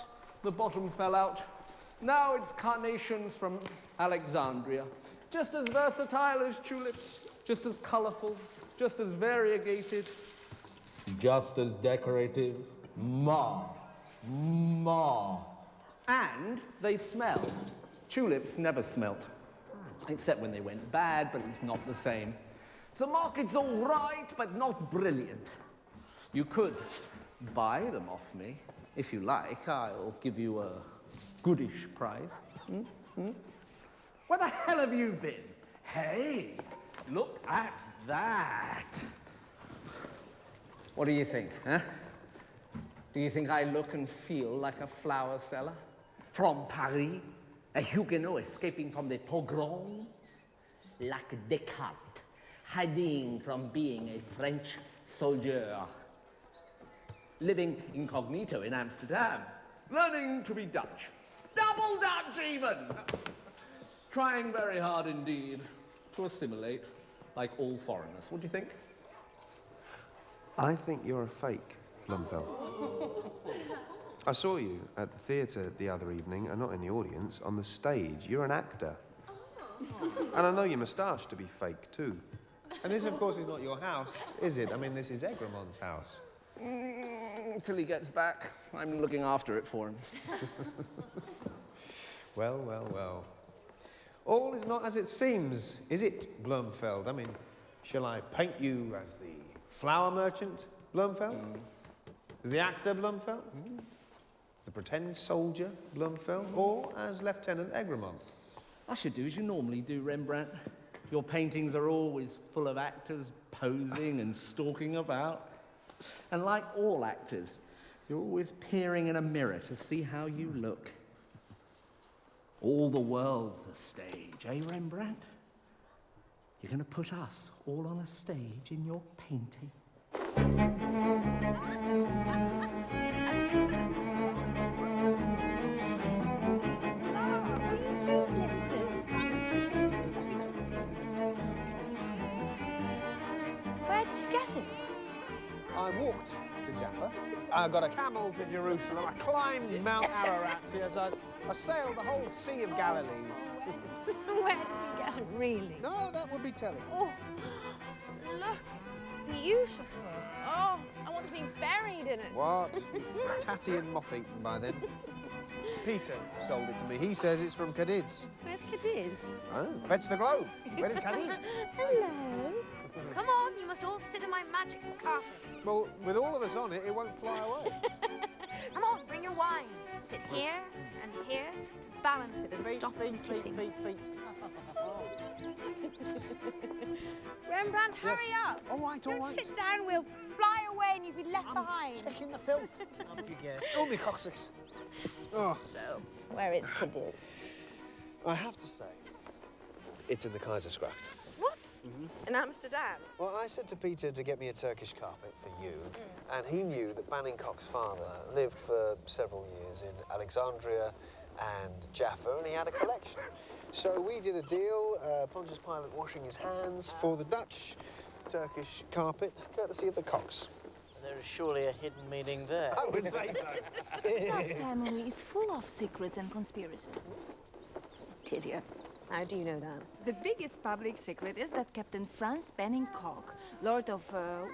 the bottom fell out. Now it's carnations from Alexandria. Just as versatile as tulips, just as colorful, just as variegated.
Just as decorative. Ma.
And they smell. Tulips never smelt. Except when they went bad, but it's not the same. The market's all right, but not brilliant. You could buy them off me. If you like, I'll give you a goodish price. Hmm? Where the hell have you been? Hey, look at that. What do you think, huh? Do you think I look and feel like a flower seller? From Paris, a Huguenot escaping from the pogroms? Like Descartes, hiding from being a French soldier. Living incognito in Amsterdam, learning to be Dutch. Double Dutch, even! Trying very hard indeed to assimilate, like all foreigners. What do you think?
I think you're a fake, Blumfeld. I saw you at the theatre the other evening, and not in the audience, on the stage. You're an actor. And I know your moustache to be fake, too.
And this, of course, is not your house, is it? I mean, this is Egremont's house.
Till he gets back, I'm looking after it for him.
Well, well, well. All is not as it seems, is it, Blumfeld? I mean, shall I paint you as the flower merchant, Blumfeld? As the actor, Blumfeld? As the pretend soldier, Blumfeld? Or as Lieutenant Egremont?
I should do as you normally do, Rembrandt. Your paintings are always full of actors posing and stalking about. And like all actors, you're always peering in a mirror to see how you look. All the world's a stage, eh, Rembrandt? You're going to put us all on a stage in your painting.
Where did you get it?
I walked to Jaffa. I got a camel to Jerusalem. I climbed Mount Ararat. Yes, I sailed the whole Sea of Galilee.
Where did you get it, really?
No, that would be telling.
Oh, look, it's beautiful. Oh, I want to be buried in it.
What? Tatty and moth-eaten by then. Peter sold it to me. He says it's from Cadiz.
Where's Cadiz?
I don't know. Fetch the globe. Where is Cadiz?
Hello.
Come on, you must all sit on my magic carpet.
Well, with all of us on it, it won't fly away.
Come on, bring your wine. Sit here and here to balance it and stop it tipping.
Feet.
Rembrandt, hurry up.
All right, all
Don't
right.
sit down, we'll fly away and you'll be left behind.
Checking the filth. Up you get. Oh, me coccyx. Oh.
So, where is Cadiz?
I have to say, it's in the Kaisergracht.
What? In Amsterdam?
Well, I said to Peter to get me a Turkish carpet for you, and he knew that Banningcock's father lived for several years in Alexandria and Jaffa, and he had a collection. So we did a deal, Pontius Pilate washing his hands for the Dutch Turkish carpet, courtesy of the Cocks.
There is surely a hidden meaning there.
I would say so.
That family is full of secrets and conspiracies.
Did you? How do you know that?
The biggest public secret is that Captain Franz Benningcock, Lord of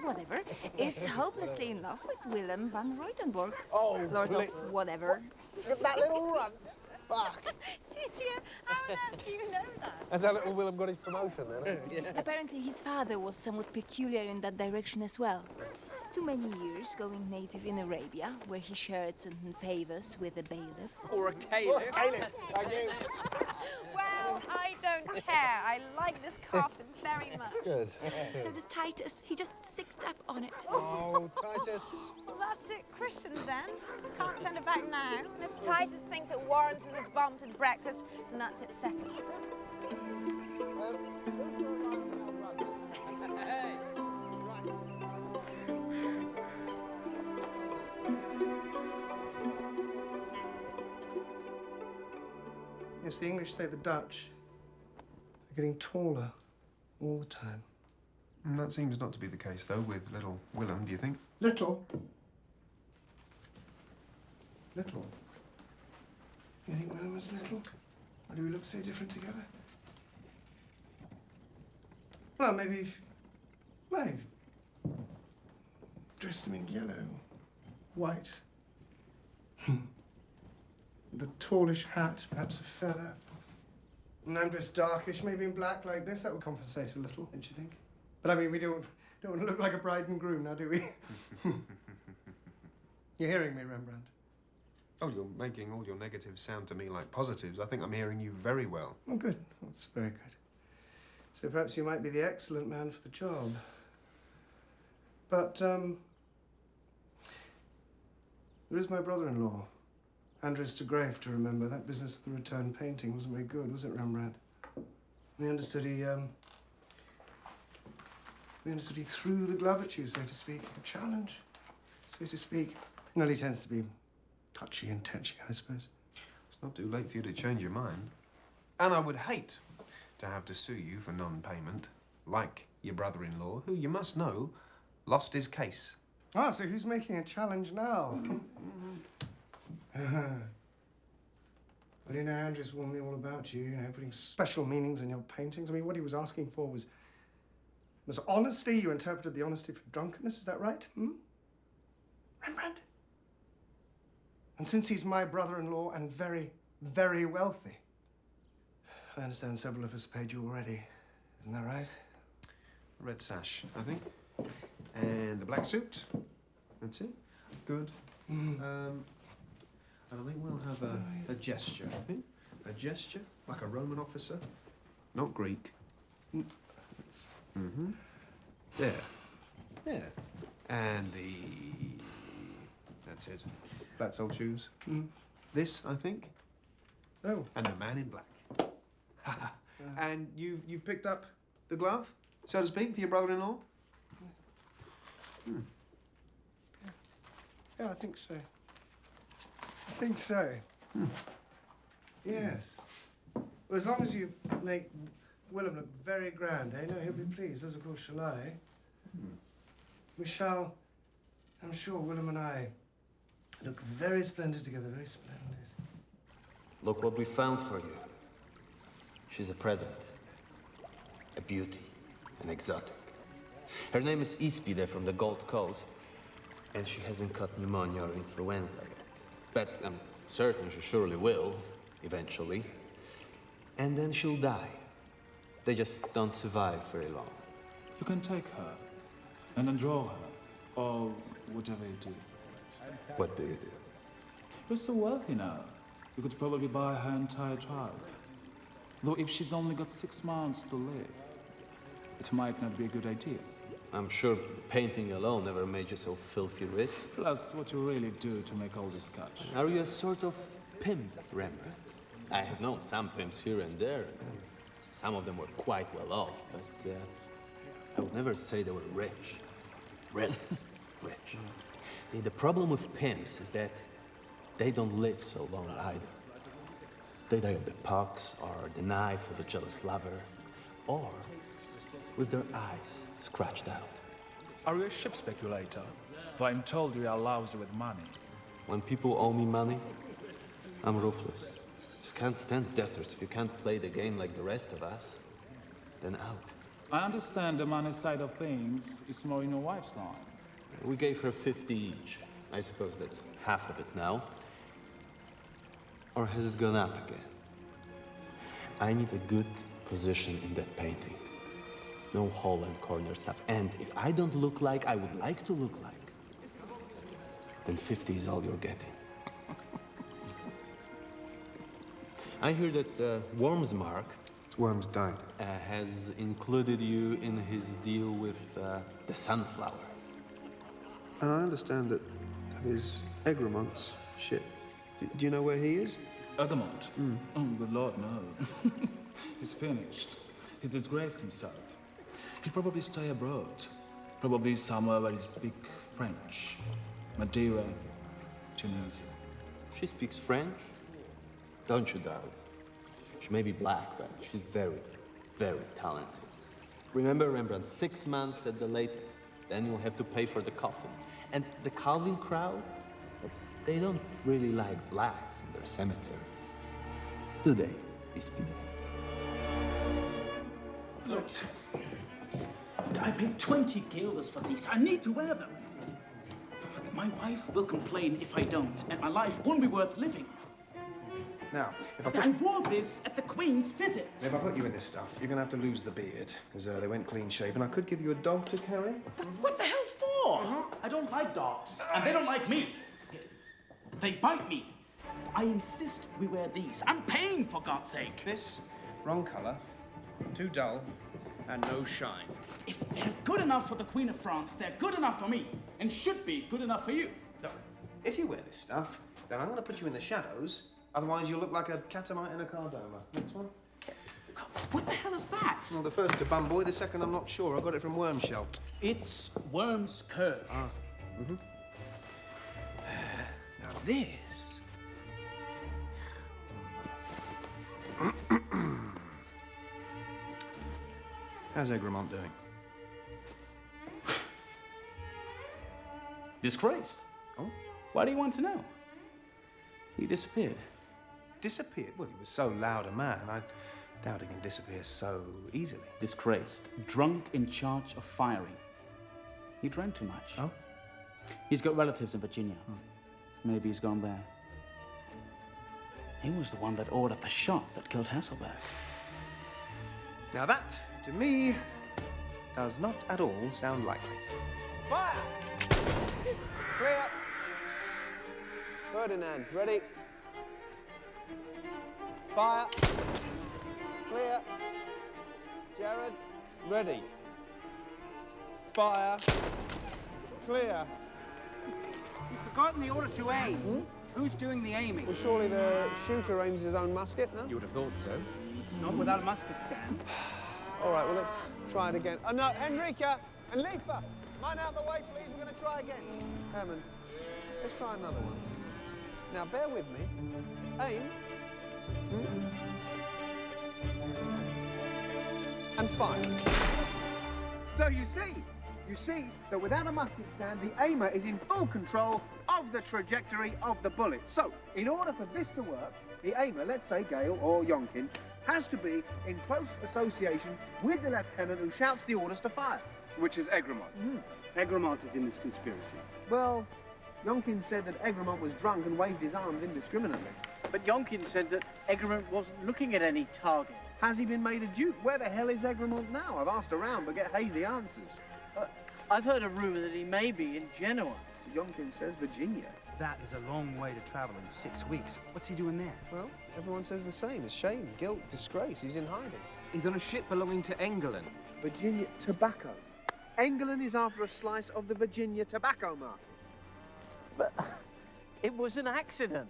whatever, is hopelessly in love with Willem van Ruytenborg.
Oh,
Lord of whatever.
What? That little runt? Fuck.
Did you? How on earth do you know that?
That's how little Willem got his promotion then.
Apparently his father was somewhat peculiar in that direction as well. Too many years going native in Arabia, where he shared certain favors with a bailiff.
Or a caliph.
Caliph, thank you.
Well, I don't care. I like this carpet very much.
Good.
So does Titus. He just sicked up on it.
Oh, Titus.
Well, that's it christened then. Can't send it back now. And if Titus thinks it warrants us a bump to the breakfast, then that's it settled.
Yes, the English say the Dutch are getting taller all the time.
And that seems not to be the case, though, with little Willem, do you think?
Little? Little? You think Willem was little? Or do we look so different together? Well, maybe if... Well, you've dressed him in yellow, white. The tallish hat, perhaps a feather. And I'm dressed darkish, maybe in black like this. That would compensate a little, don't you think? But I mean, we don't want to look like a bride and groom now, do we? You're hearing me, Rembrandt?
Oh, you're making all your negatives sound to me like positives. I think I'm hearing you very well.
Oh, good. That's very good. So perhaps you might be the excellent man for the job. But, there is my brother-in-law, Andres de Graaf, to remember. That business of the return painting wasn't very good, was it, Rembrandt? We understood he threw the glove at you, so to speak. A challenge, so to speak. Well, he tends to be touchy and tetchy, I suppose.
It's not too late for you to change your mind. And I would hate to have to sue you for non-payment, like your brother-in-law, who, you must know, lost his case.
Ah, so who's making a challenge now? Well, you know, Andres warned me all about you, putting special meanings in your paintings. I mean, what he was asking for was honesty. You interpreted the honesty for drunkenness, is that right? Rembrandt? And since he's my brother-in-law and very, very wealthy, I understand several of us paid you already. Isn't that right?
Red sash, I think. And the black suit. That's it. Good. And I think we'll have a gesture. A gesture, like a Roman officer. Not Greek. There. There. And that's it. Flat sole shoes. This, I think.
Oh.
And the man in black. And you've picked up the glove, so to speak, for your brother-in-law?
Yeah, I think so. I think so. Yes. Well, as long as you make Willem look very grand, eh? No, he'll be pleased, as of course shall I. We shall, I'm sure, Willem and I look very splendid together, very splendid.
Look what we found for you. She's a present, a beauty, an exotic. Her name is Ispide from the Gold Coast, and she hasn't caught pneumonia or influenza yet. But I'm certain she surely will, eventually. And then she'll die. They just don't survive very long.
You can take her and then draw her, or whatever you do.
What do you do?
You're so wealthy now. You could probably buy her entire tribe. Though if she's only got 6 months to live, it might not be a good idea.
I'm sure painting alone never made you so filthy rich.
Plus, what you really do to make all this cash.
Are you a sort of pimp, Rembrandt? I have known some pimps here and there. Some of them were quite well off, but I would never say they were rich. Really rich. The problem with pimps is that they don't live so long either. They die of the pox, or the knife of a jealous lover, or with their eyes scratched out.
Are you a ship speculator? Though I'm told you are lousy with money.
When people owe me money, I'm ruthless. Just can't stand debtors. If you can't play the game like the rest of us, then out.
I understand the money side of things is more in your wife's line.
We gave her 50 each. I suppose that's half of it now. Or has it gone up again? I need a good position in that painting. No hole and corner stuff. And if I don't look like I would like to look like, then 50 is all you're getting. I hear that Wormsmark...
Worms died.
Has included you in his deal with the Sunflower.
And I understand that is Egremont's ship. Do you know where he is?
Egmont? Oh, good Lord, no. He's finished. He's disgraced himself. He'll probably stay abroad. Probably somewhere where he speaks French. Madeira, Tunisia.
She speaks French? Don't you doubt. She may be black, but she's very, very talented. Remember, Rembrandt, 6 months at the latest. Then you'll have to pay for the coffin. And the Calvin crowd, they don't really like blacks in their cemeteries. Do they, Ispide?
Look, I paid 20 guilders for these. I need to wear them. But my wife will complain if I don't, and my life won't be worth living.
Now,
I wore this at the Queen's visit.
If I put you in this stuff, you're going to have to lose the beard, because they went clean-shaven. I could give you a dog to carry.
What the hell for? I don't like dogs, and they don't like me. They bite me, I insist we wear these. I'm paying, for God's sake.
This, wrong colour, too dull, and no shine.
If they're good enough for the Queen of France, they're good enough for me, and should be good enough for you.
Look, if you wear this stuff, then I'm going to put you in the shadows. Otherwise, you'll look like a catamite in a cardoma. Next one.
What the hell is that?
Well, the first a bum boy, the second I'm not sure. I got it from Worm Shell.
It's Worm's curve.
Ah. Mm-hmm. Now this. How's Egremont doing?
Disgraced.
Oh?
Why do you want to know? He disappeared.
Disappeared? Well, he was so loud a man, I doubt he can disappear so easily.
Disgraced. Drunk in charge of firing. He drank too much.
Oh?
He's got relatives in Virginia. Maybe he's gone there. He was the one that ordered the shot that killed Hasselberg.
Now that, to me, does not at all sound likely.
Fire! Clear. Ferdinand, ready. Fire. Clear. Jared, ready. Fire. Clear.
You've forgotten the order to aim. Who's doing the aiming?
Well, surely the shooter aims his own musket, no?
You would have thought so.
Not without a musket stand.
All right, well, let's try it again. Oh, no, Henrika and Lipa, mind out the way, please. We're going to try again. Herman, let's try another one. Now, bear with me. Aim. And fire.
So you see that without a musket stand, the aimer is in full control of the trajectory of the bullet. So, in order for this to work, the aimer, let's say Gale or Yonkin, has to be in close association with the lieutenant who shouts the orders to fire.
Which is Egremont. Egremont is in this conspiracy.
Well, Yonkin said that Egremont was drunk and waved his arms indiscriminately.
But Yonkin said that Egremont wasn't looking at any target.
Has he been made a duke? Where the hell is Egremont now? I've asked around, but get hazy answers.
I've heard a rumor that he may be in Genoa.
Yonkin says Virginia.
That is a long way to travel in 6 weeks. What's he doing there?
Well, everyone says the same. It's shame, guilt, disgrace. He's in hiding.
He's on a ship belonging to England.
Virginia tobacco. England is after a slice of the Virginia tobacco market.
But it was an accident.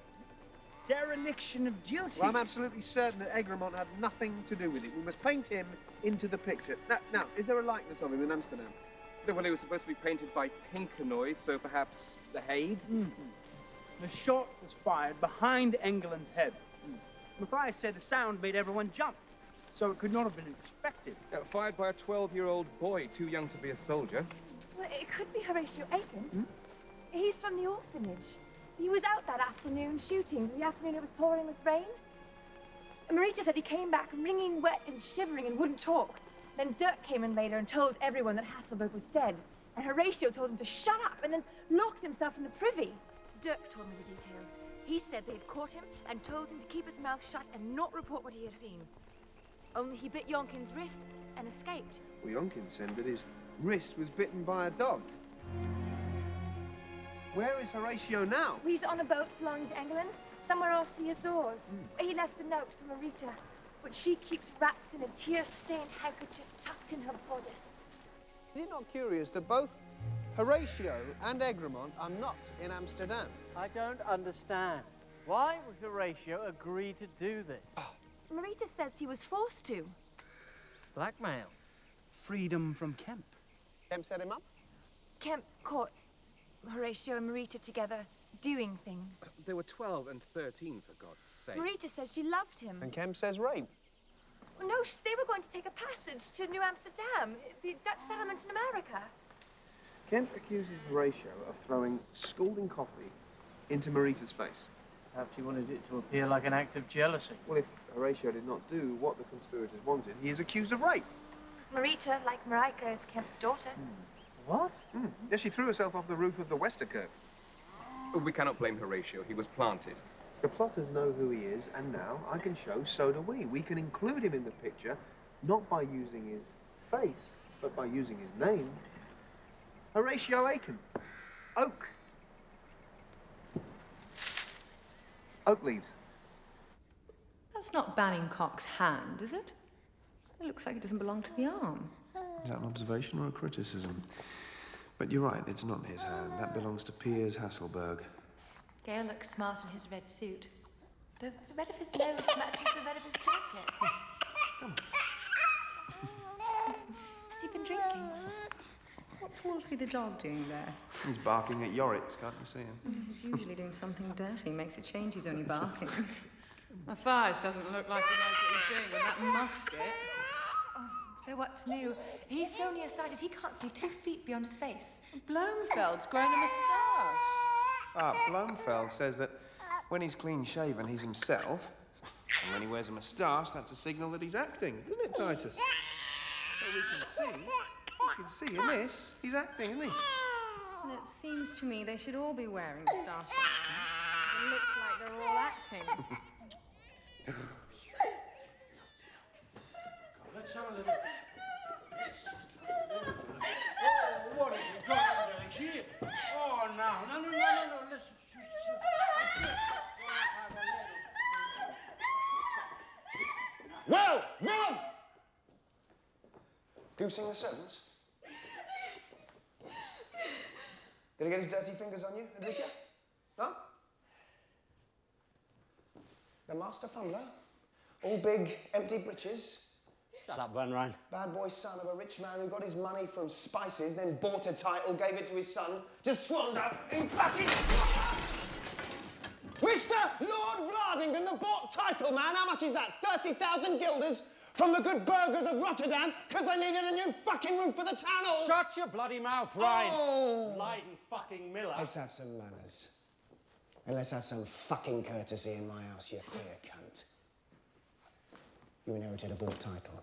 Dereliction of duty.
Well, I'm absolutely certain that Egremont had nothing to do with it. We must paint him into the picture. Now, is there a likeness of him in Amsterdam?
Well, he was supposed to be painted by Pinkernoy, so perhaps the Hague?
The shot was fired behind England's head. Matthias said the sound made everyone jump, so it could not have been expected.
Fired by a 12-year-old boy, too young to be a soldier.
Well, it could be Horatio Aiken. He's from the orphanage. He was out that afternoon shooting, the afternoon it was pouring with rain. And Marita said he came back wringing wet and shivering and wouldn't talk. Then Dirk came in later and told everyone that Hasselberg was dead. And Horatio told him to shut up and then locked himself in the privy. Dirk told me the details. He said they had caught him and told him to keep his mouth shut and not report what he had seen. Only he bit Yonkin's wrist and escaped.
Well, Yonkin said that his wrist was bitten by a dog. Where is Horatio now?
He's on a boat belonging to England, somewhere off the Azores. He left a note for Marita, which she keeps wrapped in a tear-stained handkerchief tucked in her bodice.
Is it not curious that both Horatio and Egremont are not in Amsterdam?
I don't understand. Why would Horatio agree to do this?
Marita says he was forced to.
Blackmail. Freedom from Kemp.
Kemp set him up?
Kemp caught Horatio and Marita together doing things.
They were 12 and 13, for God's sake.
Marita says she loved him.
And Kemp says rape.
Well, no, they were going to take a passage to New Amsterdam, the Dutch settlement in America.
Kemp accuses Horatio of throwing scalding coffee into Marita's face.
Perhaps he wanted it to appear like an act of jealousy.
Well, if Horatio did not do what the conspirators wanted, he is accused of rape.
Marita, like Marika, is Kemp's daughter.
What?
Yes, she threw herself off the roof of the Westerkirk.
We cannot blame Horatio. He was planted.
The plotters know who he is, and now I can show so do we. We can include him in the picture, not by using his face, but by using his name. Horatio Aiken. Oak.
Oak leaves.
That's not Banningcock's hand, is it? It looks like it doesn't belong to the arm.
Is that an observation or a criticism? But you're right, it's not his hand. That belongs to Piers Hasselberg.
Gale looks smart in his red suit. The red of his nose matches the red of his jacket. Has he been drinking?
What's Wolfie the dog doing there?
He's barking at Yorick's, can't you see him?
He's usually doing something dirty. Makes a change, he's only barking. Matthias doesn't look like he knows what he's doing with that musket.
So what's new? He's so nearsighted he can't see 2 feet beyond his face.
Blomefeld's grown a moustache.
Blomfeld says that when he's clean-shaven, he's himself. And when he wears a moustache, that's a signal that he's acting, isn't it, Titus? So we can see in this, he's acting, isn't he?
And it seems to me they should all be wearing moustaches. It looks like they're all acting.
Let's have a little... Oh, what have you got under here? Oh, no, let's just...
Well, villain! Goosing the servants? Did he get his dirty fingers on you, Enrique? No? The master fumbler? All big, empty breeches?
Shut up, Van Rijn.
Bad boy son of a rich man who got his money from spices, then bought a title, gave it to his son, to squander in buckets. Mr. Lord Vladingen, the bought title man, how much is that? 30,000 guilders from the good burghers of Rotterdam because they needed a new fucking roof for the town hall.
Shut your bloody mouth, Ryan.
Oh.
Leiden fucking Miller.
Let's have some manners. And let's have some fucking courtesy in my house, you queer cunt. You inherited a bought title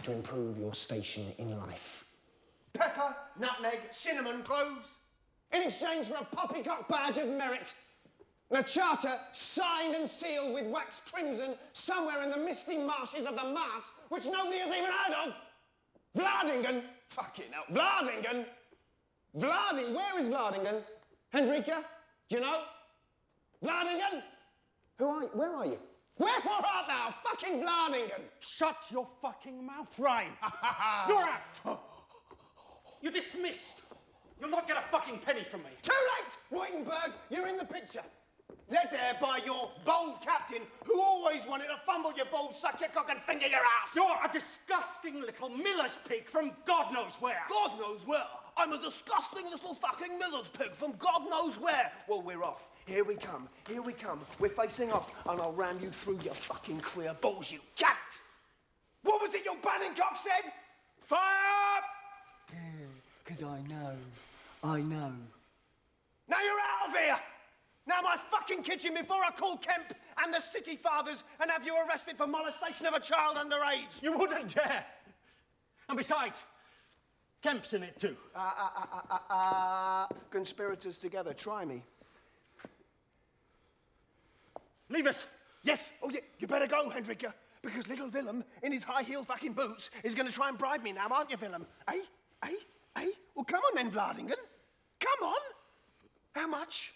to improve your station in life. Pepper, nutmeg, cinnamon, cloves. In exchange for a poppycock badge of merit. And a charter signed and sealed with wax crimson somewhere in the misty marshes of the Maas, which nobody has even heard of. Vladingen. Fucking hell. Vladingen. Vladingen. Where is Vladingen? Henrika? Do you know? Vladingen? Who are you? Where are you? Wherefore art thou, fucking Vladingen?
Shut your fucking mouth, Ryan. You're out. You're dismissed. You'll not get a fucking penny from me.
Too late, Reutenberg. You're in the picture. Led there by your bold captain who always wanted to fumble your balls, suck your cock and finger your ass.
You're a disgusting little miller's pig from God knows where.
God knows where. I'm a disgusting little fucking miller's pig from God knows where. Well, we're off. Here we come. Here we come. We're facing off, and I'll ram you through your fucking queer balls, you cunt! What was it your Banningcock said? Fire up!
Yeah, because I know.
Now you're out of here! Now my fucking kitchen before I call Kemp and the city fathers and have you arrested for molestation of a child underage.
You wouldn't dare. And besides, Kemp's in it too.
Conspirators together, try me.
Leave us.
Yes. Oh, yeah. You better go, Hendrika, because little Willem, in his high-heel fucking boots, is going to try and bribe me now, aren't you, Willem? Eh? Well, come on then, Vladingen. Come on. How much?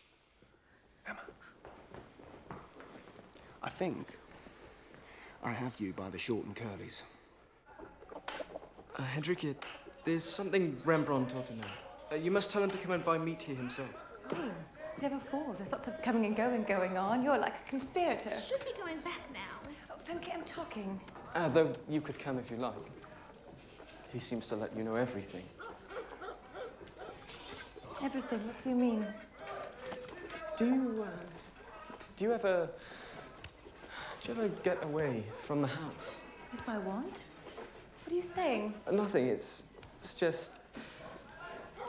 I think I have you by the short and curlies.
Hendrika, there's something Rembrandt ought to know. You must tell him to come and buy meat here himself.
Oh, never fall. There's lots of coming and going on. You're like a conspirator.
Should be going back now.
Oh, Funky, I'm talking.
Though you could come if you like. He seems to let you know everything.
Everything? What do you mean?
Do you ever get away from the house?
If I want? What are you saying?
Nothing. It's just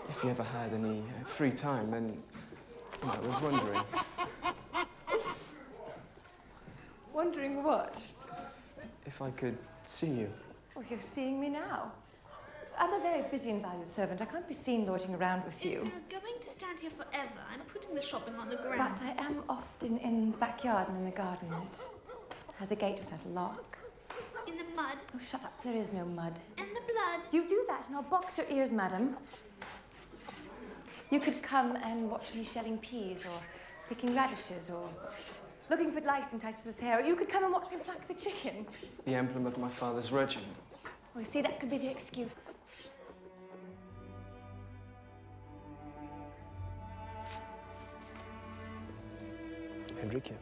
if you ever had any free time, then I was wondering.
Wondering what?
If I could see you.
Well, you're seeing me now. I'm a very busy and valued servant. I can't be seen loitering around with you.
If you're going to stand here forever, I'm putting the shopping on the ground.
But I am often in the backyard and in the garden. It has a gate without a lock.
In the mud.
Oh, shut up. There is no mud.
And the blood.
You do that and I'll box your ears, madam. You could come and watch me shelling peas or picking radishes or
Looking for lice in Titus's hair. You could come and watch me pluck the chicken.
The emblem of my father's regiment.
Oh, you see, that could be the excuse.
Henrike,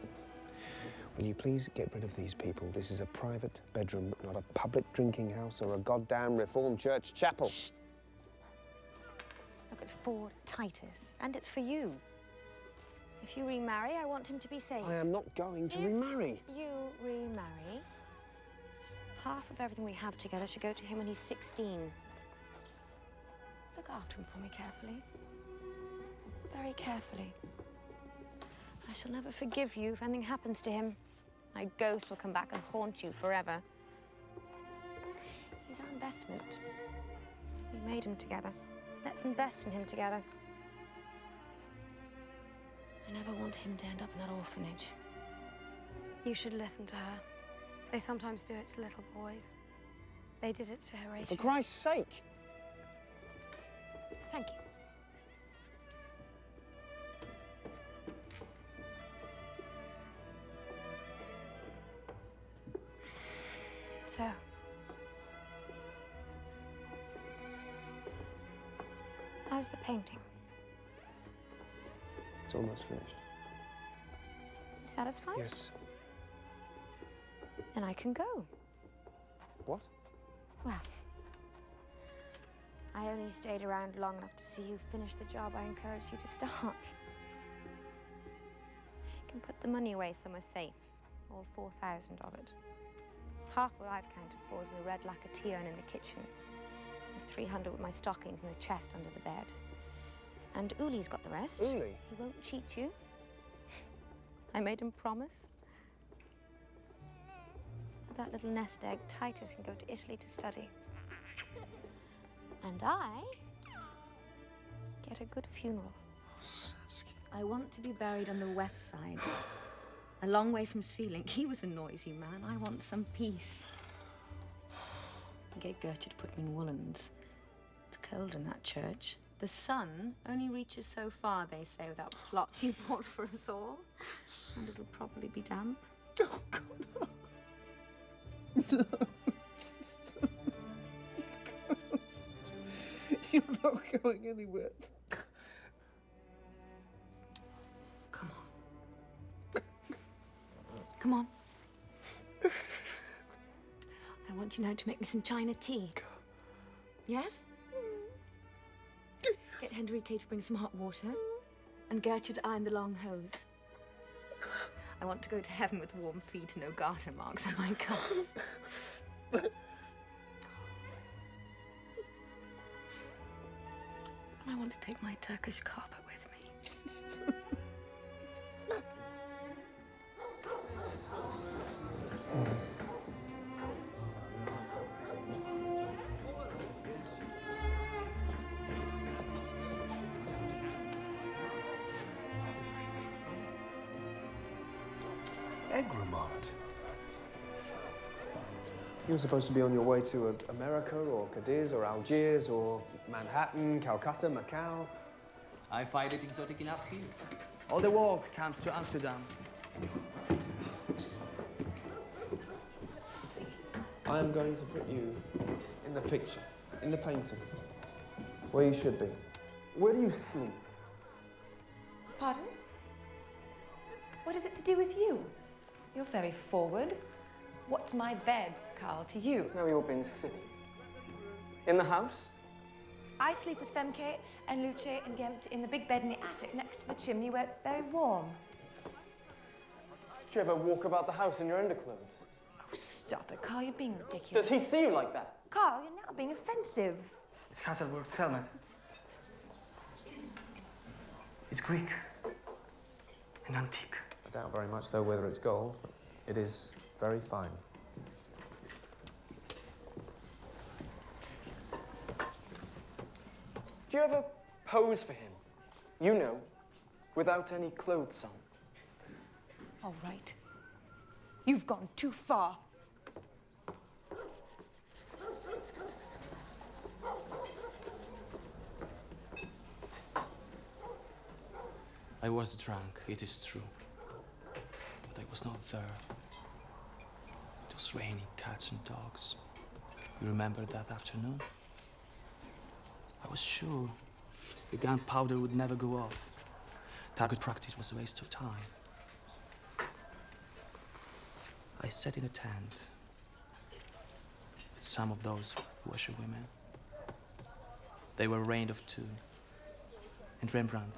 will you please get rid of these people? This is a private bedroom, not a public drinking house or a goddamn Reformed church chapel.
Shh. Look, it's for Titus, and it's for you. If you remarry, I want him to be safe.
I am not going to remarry.
If you remarry, half of everything we have together should go to him when he's 16.
Look after him for me carefully. Very carefully.
I shall never forgive you if anything happens to him. My ghost will come back and haunt you forever. He's our investment. We made him together. Let's invest in him together. I never want him to end up in that orphanage.
You should listen to her. They sometimes do it to little boys. They did it to Horatio.
For Christ's sake!
Thank you. So, how's the painting?
It's almost finished.
You satisfied?
Yes.
Then I can go.
What?
Well, I only stayed around long enough to see you finish the job I encouraged you to start. You can put the money away somewhere safe, all 4,000 of it. Half what I've counted for is in the red lacquer tea urn in the kitchen. There's 300 with my stockings in the chest under the bed. And Uli's got the rest.
Uli?
He won't cheat you. I made him promise. With that little nest egg, Titus can go to Italy to study. And I get a good funeral. I want to be buried on the west side. A long way from Svealing. He was a noisy man. I want some peace. Get Gertrude to put me in woolens. It's cold in that church. The sun only reaches so far, they say, with that plot you bought for us all. And it'll probably be damp.
Oh, God, no. No. You're not going anywhere.
Come on. Come on. I want you now to make me some China tea. Yes? Get Henrike to bring some hot water. And Gertrude to iron the long hose. I want to go to heaven with warm feet and no garter marks on my calves. And I want to take my Turkish carpet with me.
Egremont. You were supposed to be on your way to America or Cadiz or Algiers or Manhattan, Calcutta, Macau.
I find it exotic enough here.
All the world comes to Amsterdam.
I am going to put you in the picture, in the painting, where you should be.
Where do you sleep?
Pardon? What is it to do with you? You're very forward. What's my bed, Carl, to you?
Now you're being silly. In the house?
I sleep with Femke and Luce and Gemt in the big bed in the attic next to the chimney where it's very warm.
Do you ever walk about the house in your underclothes?
Oh, stop it, Carl. You're being ridiculous.
Does he see you like that?
Carl, you're now being offensive.
It's Hasselberg's helmet. It's Greek and antique.
I doubt very much, though, whether it's gold, but it is very fine.
Do you ever pose for him? You know, without any clothes on.
All right. You've gone too far.
I was drunk, it is true. But I was not there. It was raining cats and dogs. You remember that afternoon? I was sure the gunpowder would never go off. Target practice was a waste of time. I sat in a tent with some of those washerwomen. They were reigned of two. And Rembrandt.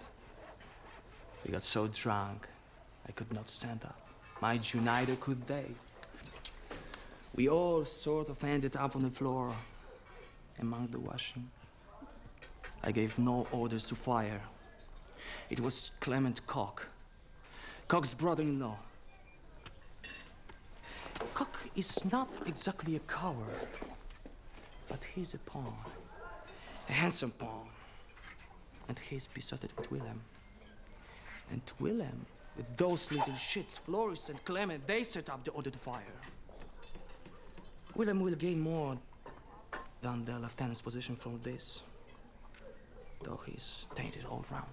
They got so drunk, I could not stand up. Mind you, neither could they. We all sort of ended up on the floor among the washing. I gave no orders to fire. It was Clement Koch, Koch's brother-in-law. Koch is not exactly a coward, but he's a pawn, a handsome pawn. And he's besotted with Willem. And Willem, with those little shits, Floris and Clement, they set up the order to fire. Willem will gain more than the lieutenant's position from this, though he's tainted all round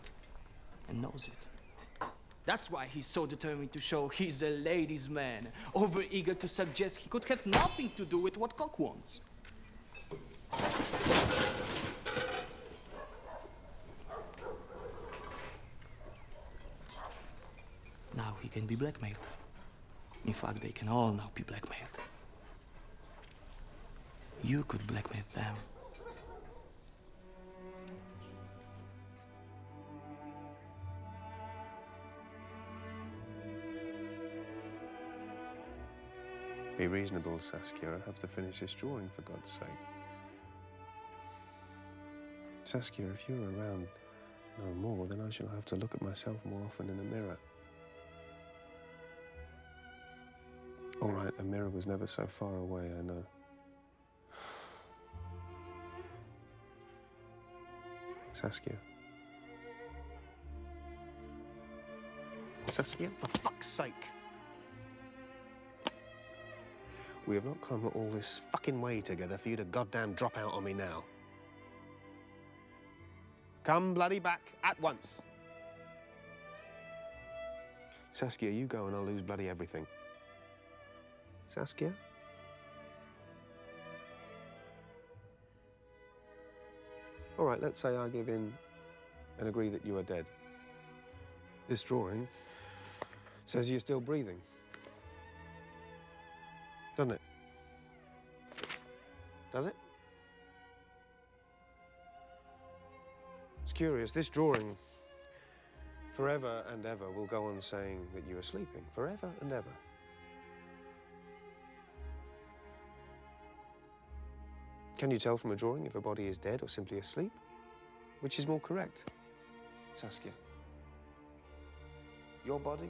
and knows it. That's why he's so determined to show he's a ladies' man, over-eager to suggest he could have nothing to do with what Koch wants. Now he can be blackmailed. In fact, they can all now be blackmailed. You could blackmail them.
Be reasonable, Saskia. I have to finish this drawing, for God's sake. Saskia, if you're around no more, then I shall have to look at myself more often in a mirror. All right, a mirror was never so far away, I know. Saskia. Saskia, for fuck's sake. We have not come all this fucking way together for you to goddamn drop out on me now. Come bloody back at once. Saskia, you go and I'll lose bloody everything. Saskia? All right, let's say I give in and agree that you are dead. This drawing says you're still breathing. Doesn't it? Does it? It's curious, this drawing, forever and ever, will go on saying that you are sleeping. Forever and ever. Can you tell from a drawing if a body is dead or simply asleep? Which is more correct, Saskia? Your body?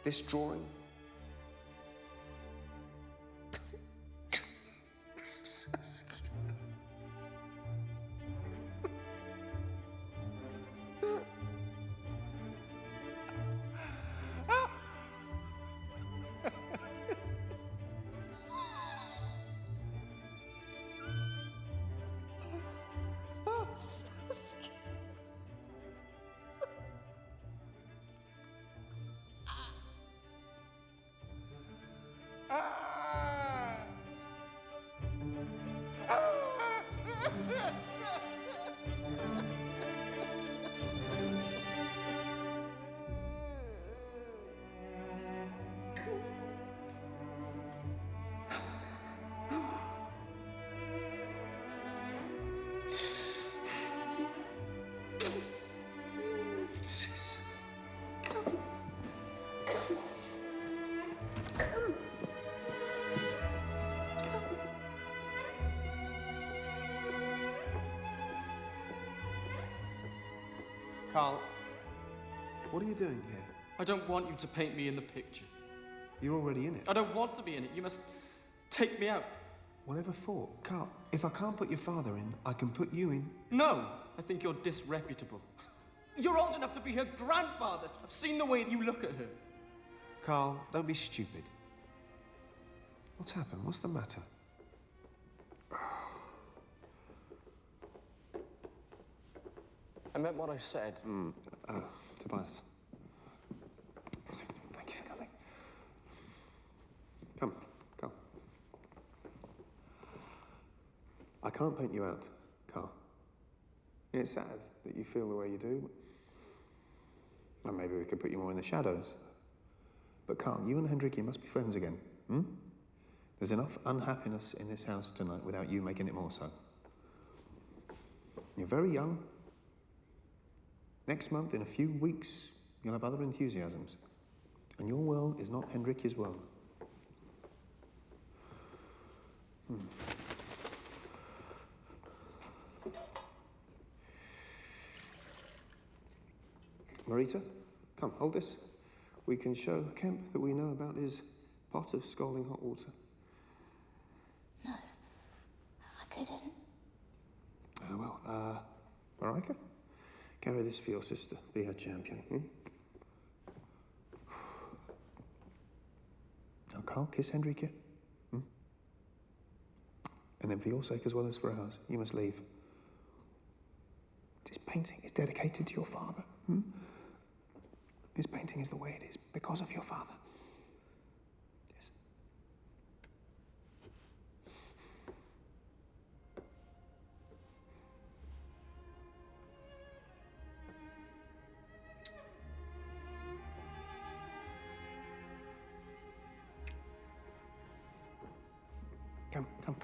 This drawing? Carl, what are you doing here?
I don't want you to paint me in the picture.
You're already in it.
I don't want to be in it. You must take me out.
Whatever for? Carl, if I can't put your father in, I can put you in.
No! I think you're disreputable. You're old enough to be her grandfather. I've seen the way you look at her.
Carl, don't be stupid. What's happened? What's the matter?
I meant what I said.
Tobias. Thank you for coming. I can't paint you out, Carl. It's sad that you feel the way you do. And maybe we could put you more in the shadows. But Carl, you and Hendrik, you must be friends again, hmm? There's enough unhappiness in this house tonight without you making it more so. You're very young. Next month, in a few weeks, you'll have other enthusiasms. And your world is not Hendrik's world. Marita, come, hold this. We can show Kemp that we know about his pot of scalding hot water.
No, I couldn't.
Marika, carry this for your sister. Be her champion, Now, Carl, kiss Hendrik, yeah? And then for your sake as well as for ours, you must leave. This painting is dedicated to your father, This painting is the way it is because of your father. Yes. Come, come.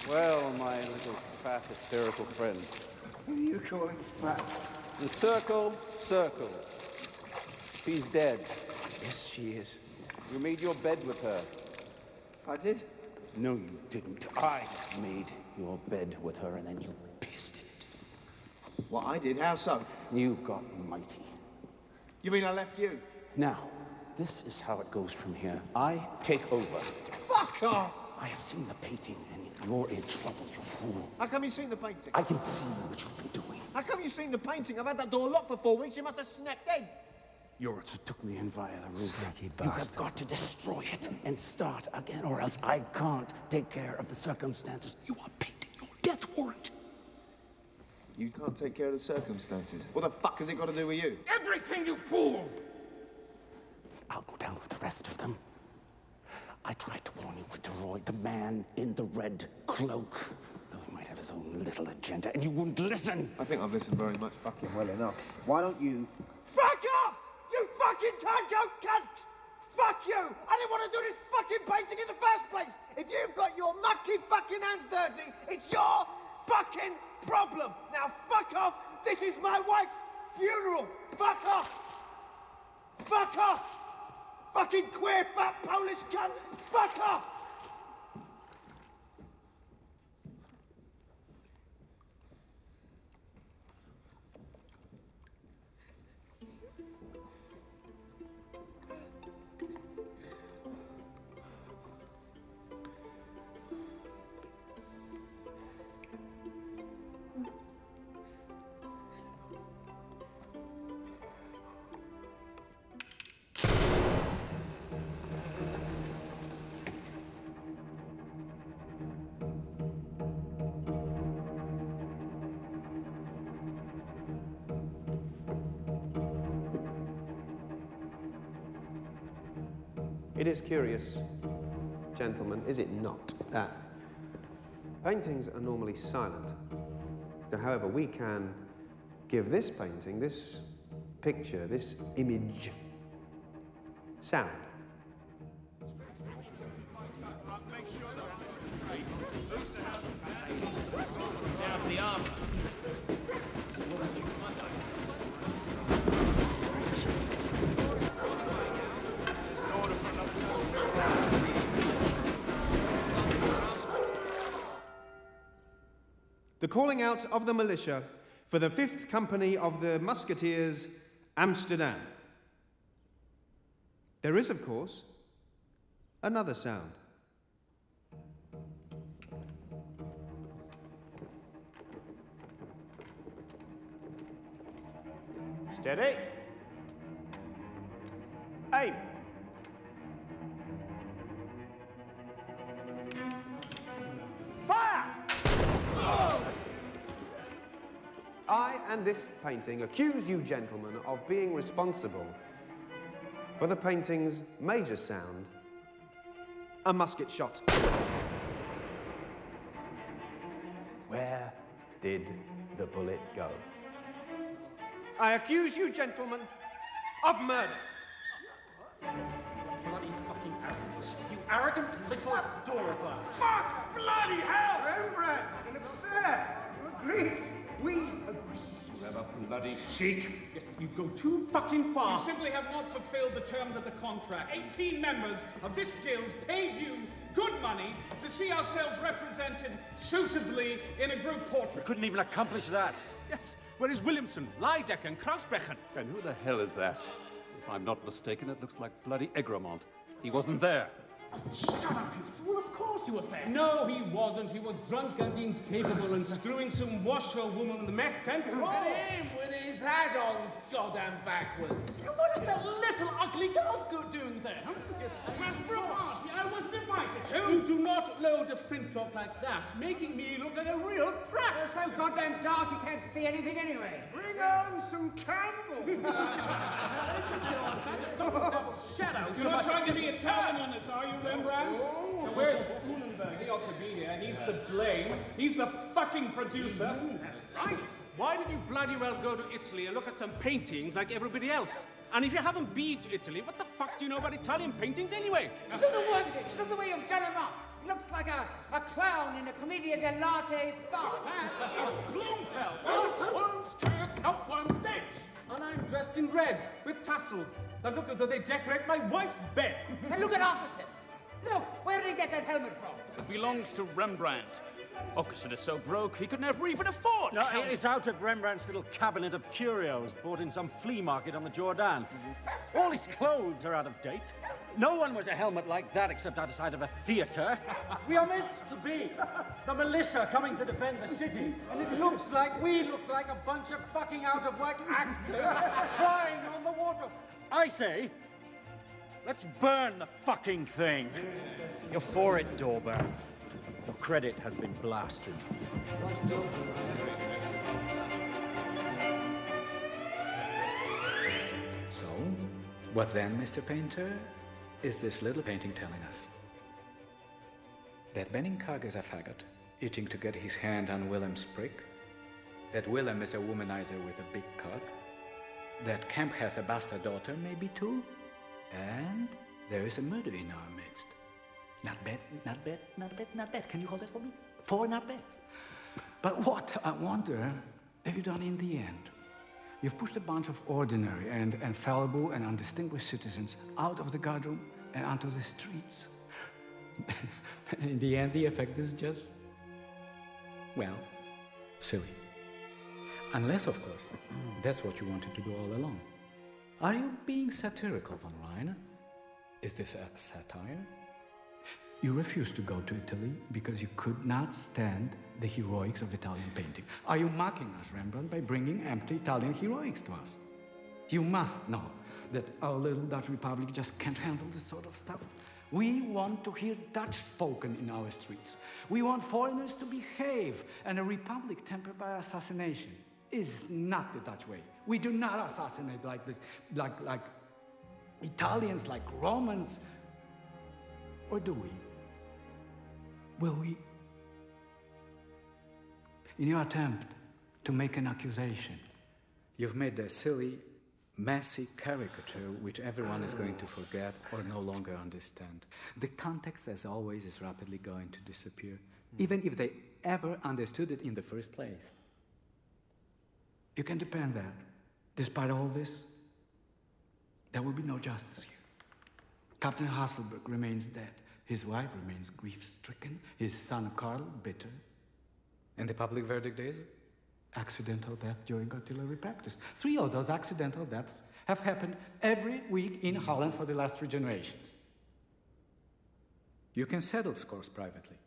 Well, my little fat, hysterical friend.
Who are you calling fat?
The circle circles. She's dead.
Yes, she is.
You made your bed with her.
I did?
No, you didn't. I made your bed with her, and then you pissed in it.
What, I did? How so?
You got mighty.
You mean I left you?
Now, this is how it goes from here. I take over.
Fuck off!
I have seen the painting, and you're in trouble, you fool.
How come you've seen the painting?
I can see what you've been doing.
How come you've seen the painting? I've had that door locked for 4 weeks. You must have snapped in.
Yours took me in via the roof.
Sneaky
You have
bastard.
got to destroy it and start again, or else I can't take care of the circumstances. You are painting your death warrant.
You can't take care of the circumstances. What the fuck has it got to do with you?
Everything, you fool! I'll go down with the rest of them. I tried to warn you with Roy, the man in the red cloak. Though he might have his own little agenda, and you wouldn't listen.
I think I've listened very much fucking well enough. Why don't you...
Fuck off! You fucking tango cunt! Fuck you! I didn't want to do this fucking painting in the first place! If you've got your mucky fucking hands dirty, it's your fucking problem! Now fuck off! This is my wife's funeral! Fuck off! Fuck off!
Fucking queer fat Polish cunt! Fuck off!
It is curious, gentlemen, is it not, that paintings are normally silent. However, we can give this painting, this picture, this image, sound.
Down the arm.
The calling out of the militia for the 5th Company of the Musketeers, Amsterdam. There is, of course, another sound.
Steady. Aim. Fire!
I and this painting accuse you gentlemen of being responsible for the painting's major sound,
a musket shot.
Where did the bullet go?
I accuse you gentlemen of murder.
Bloody fucking arrogance. You arrogant little adorable. Fuck bloody hell!
Rembrandt and absurd. You agreed. We agreed.
Never bloody
Cheek.
Yes, you go too fucking far.
You simply have not fulfilled the terms of the contract. 18 members of this guild paid you good money to see ourselves represented suitably in a group portrait.
Couldn't even accomplish that.
Yes, where is Williamson, Lydecker, and Krausbrechen?
Then who the hell is that? If I'm not mistaken, it looks like bloody Egremont. He wasn't there.
Oh, shut up, you fool. Of course he was there. No, he wasn't. He was drunk and incapable and screwing some washerwoman in the mess tent floor.
Him with his hat on, goddamn backwards.
What is that little ugly girl doing there? Huh? Yes, dressed for a party I wasn't invited to.
You do not load a flintlock like that, making me look like a real prat.
It's so goddamn dark you can't see anything anyway.
Bring on some candles.
Shadows. You're not trying to be Italian on this, are you, Rembrandt? Now, where's Unenberg? He ought to be here. He's to blame. He's the fucking producer. That's right.
Why did you bloody well go to Italy and look at some paintings like everybody else? And if you haven't been to Italy, what the fuck do you know about Italian paintings anyway?
Look at the wonders. Look at the way you've done him up. He looks like a clown in a commedia dell'arte farce.
That is Bloomfeld. Outworm's skirt, outworm's dish.
And I'm dressed in red with tassels that look as though they decorate my wife's bed.
And look at opposite. Look, where did he get that helmet from?
It belongs to Rembrandt. Aucassin is so broke he could never even afford.
No, it's out of Rembrandt's little cabinet of curios bought in some flea market on the Jordan. All his clothes are out of date. No one wears a helmet like that except outside of a theatre. We are meant to be the militia coming to defend the city, and it looks like we look like a bunch of fucking out-of-work actors trying on the wardrobe. I say, let's burn the fucking thing. You're for it, Dauber. Your credit has been blasted.
So, what then, Mr. Painter, is this little painting telling us? That Benningcog is a faggot, itching to get his hand on Willem's prick? That Willem is a womanizer with a big cock? That Kemp has a bastard daughter, maybe two? And there is a murder in our midst. Not bad, not bad, not bad, not bad. Can you hold it for me? 4 not bad. But what, I wonder, have you done in the end? You've pushed a bunch of ordinary and fallible and undistinguished citizens out of the guardroom and onto the streets. In the end, the effect is just, well, silly. Unless, of course, that's what you wanted to do all along. Are you being satirical, von Rhein? Is this a satire? You refused to go to Italy because you could not stand the heroics of Italian painting. Are you mocking us, Rembrandt, by bringing empty Italian heroics to us? You must know that our little Dutch Republic just can't handle this sort of stuff. We want to hear Dutch spoken in our streets. We want foreigners to behave, and a republic tempered by assassination is not the Dutch way. We do not assassinate like this, like Italians, like Romans. Or do we? Will we? In your attempt to make an accusation, you've made a silly, messy caricature which everyone is going to forget or no longer understand. The context, as always, is rapidly going to disappear, even if they ever understood it in the first place. You can depend that, despite all this, there will be no justice here. Captain Hasselberg remains dead. His wife remains grief-stricken, his son Karl bitter. And the public verdict is accidental death during artillery practice. 3 of those accidental deaths have happened every week in Holland for the last 3 generations. You can settle scores privately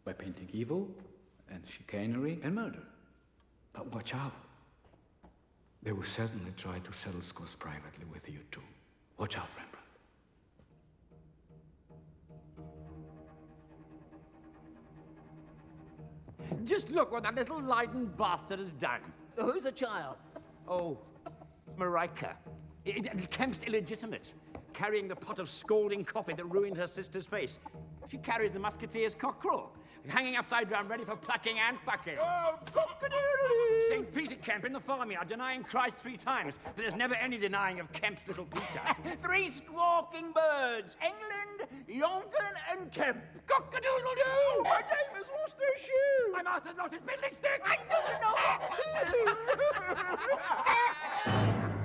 by painting evil and chicanery and murder. But watch out. They will certainly try to settle scores privately with you too. Watch out, Rembrandt.
Just look what that little Leiden bastard has done.
Who's the child?
Oh, Marika. Kemp's illegitimate, carrying the pot of scalding coffee that ruined her sister's face. She carries the musketeer's cockerel, hanging upside down, ready for plucking and fucking.
Oh, cock-a-doodle-doo!
St. Peter Kemp in the farmyard, denying Christ 3 times, but there's never any denying of Kemp's little Peter.
3 squawking birds, England, Jonken and Kemp.
Cock-a-doodle-doo!
Oh, my neighbour's lost her shoe!
My master's lost his fiddling stick!
I doesn't know what to do!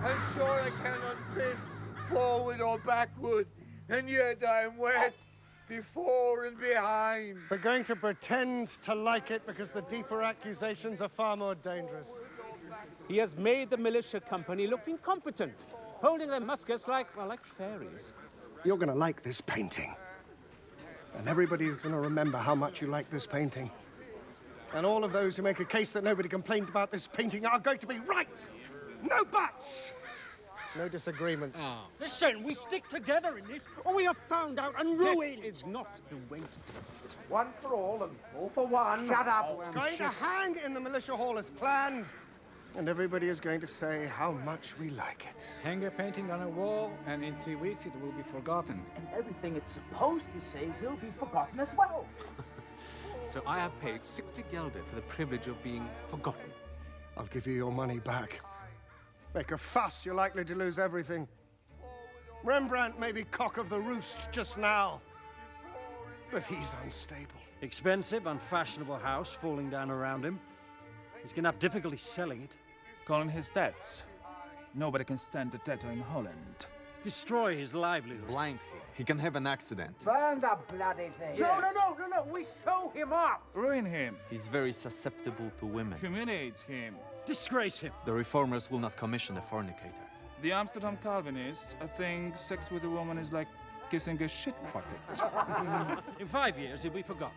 I'm sure I cannot piss forward or backward, and yet I'm wet before and behind.
We're going to pretend to like it because the deeper accusations are far more dangerous.
He has made the militia company look incompetent, holding their muskets like fairies.
You're going to like this painting. And everybody's going to remember how much you like this painting. And all of those who make a case that nobody complained about this painting are going to be right. No buts. No disagreements.
Listen, we stick together in this, or we are found out and ruined.
This is not the way to do it.
One for all and all for one.
Shut up,
It's going to hang in the militia hall as planned. And everybody is going to say how much we like it.
Hang a painting on a wall, and in 3 weeks it will be forgotten.
And everything it's supposed to say will be forgotten as well.
So I have paid 60 Gelder for the privilege of being forgotten.
I'll give you your money back. Make a fuss, you're likely to lose everything. Rembrandt may be cock of the roost just now, but he's unstable.
Expensive, unfashionable house falling down around him. He's gonna have difficulty selling it.
Calling his debts. Nobody can stand a debtor in Holland.
Destroy his livelihood.
Blind him. He can have an accident.
Burn the bloody thing.
No, we sew him up.
Ruin him.
He's very susceptible to women.
Humiliate him.
Disgrace him.
The reformers will not commission a fornicator.
The Amsterdam Calvinists think sex with a woman is like kissing a shit bucket.
In 5 years, he'll be forgotten.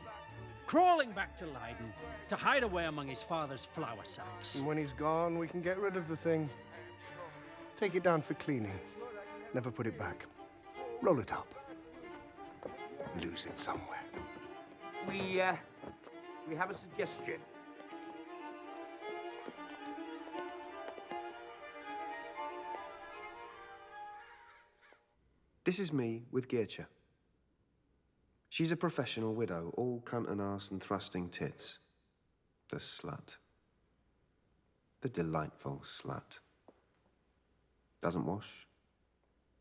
Crawling back to Leiden to hide away among his father's flour sacks.
And when he's gone, we can get rid of the thing. Take it down for cleaning. Never put it back. Roll it up. Lose it somewhere.
We have a suggestion.
This is me with Geertje. She's a professional widow, all cunt and arse and thrusting tits. The slut. The delightful slut. Doesn't wash.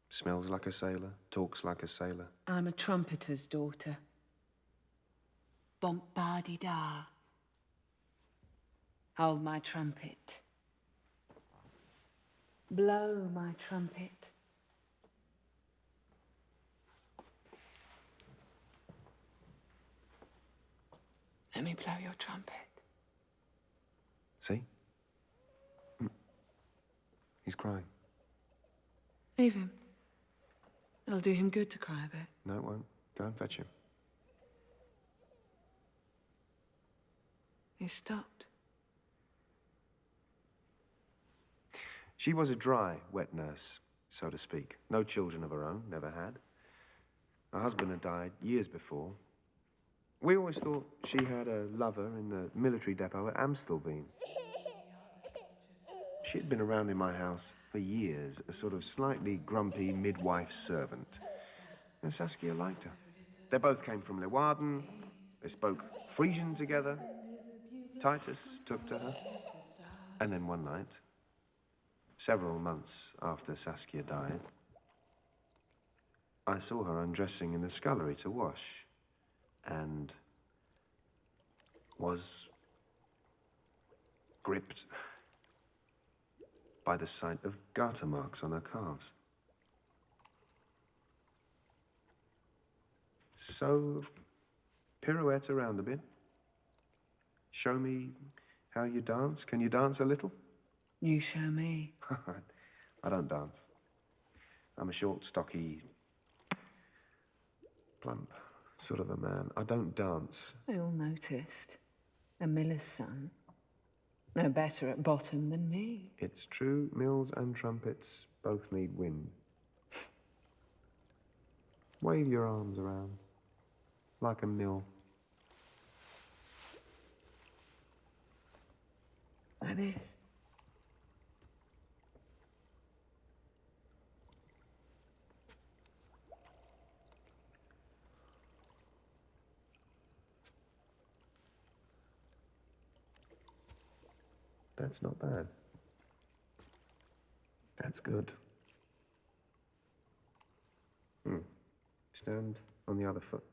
Smells like a sailor, talks like a sailor.
I'm a trumpeter's daughter. Bomb-ba-di-da. Hold my trumpet. Blow my trumpet. Let me blow your trumpet.
See? He's crying.
Leave him. It'll do him good to cry a bit.
No, it won't. Go and fetch him.
He stopped.
She was a dry, wet nurse, so to speak. No children of her own, never had. Her husband had died years before. We always thought she had a lover in the military depot at Amstelveen. She had been around in my house for years, a sort of slightly grumpy midwife servant. And Saskia liked her. They both came from Leeuwarden. They spoke Frisian together. Titus took to her. And then one night, several months after Saskia died, I saw her undressing in the scullery to wash, and was gripped by the sight of garter marks on her calves. So, pirouette around a bit. Show me how you dance. Can you dance a little?
You show me.
I don't dance. I'm a short, stocky, plump sort of a man. I don't dance.
We all noticed. A miller's son. No better at bottom than me.
It's true, mills and trumpets both need wind. Wave your arms around, like a mill.
Like this.
That's not bad. That's good. Stand on the other foot.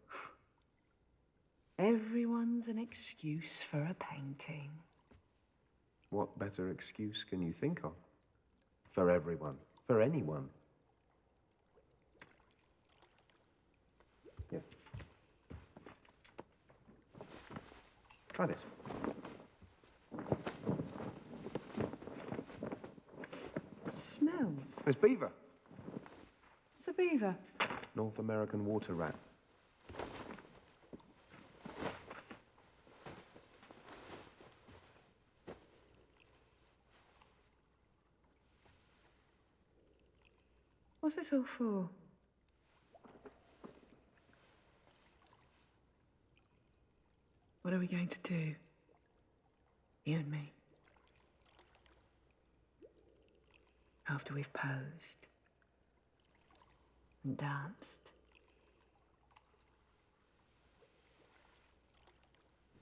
Everyone's an excuse for a painting.
What better excuse can you think of? For everyone. For anyone. Yeah. Try this.
Smells.
There's beaver.
What's a beaver?
North American water rat.
What's this all for? What are we going to do? You and me. After we've posed and danced.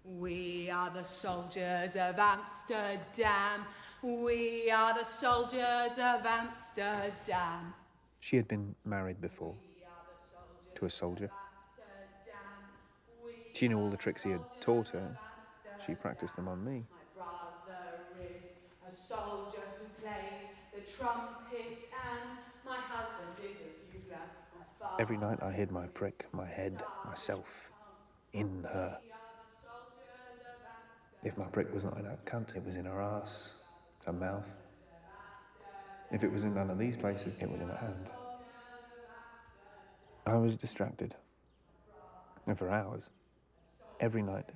We are the soldiers of Amsterdam. We are the soldiers of Amsterdam.
She had been married before, to a soldier. She knew all the tricks he had taught her. She practiced them on me.
My brother is a soldier who plays the trumpet, and my husband is a bugler.
Every night I hid my prick, my head, myself, in her. If my prick was not in her cunt, it was in her ass, her mouth. If it was in none of these places, it was in her hand. I was distracted. And for hours, every night,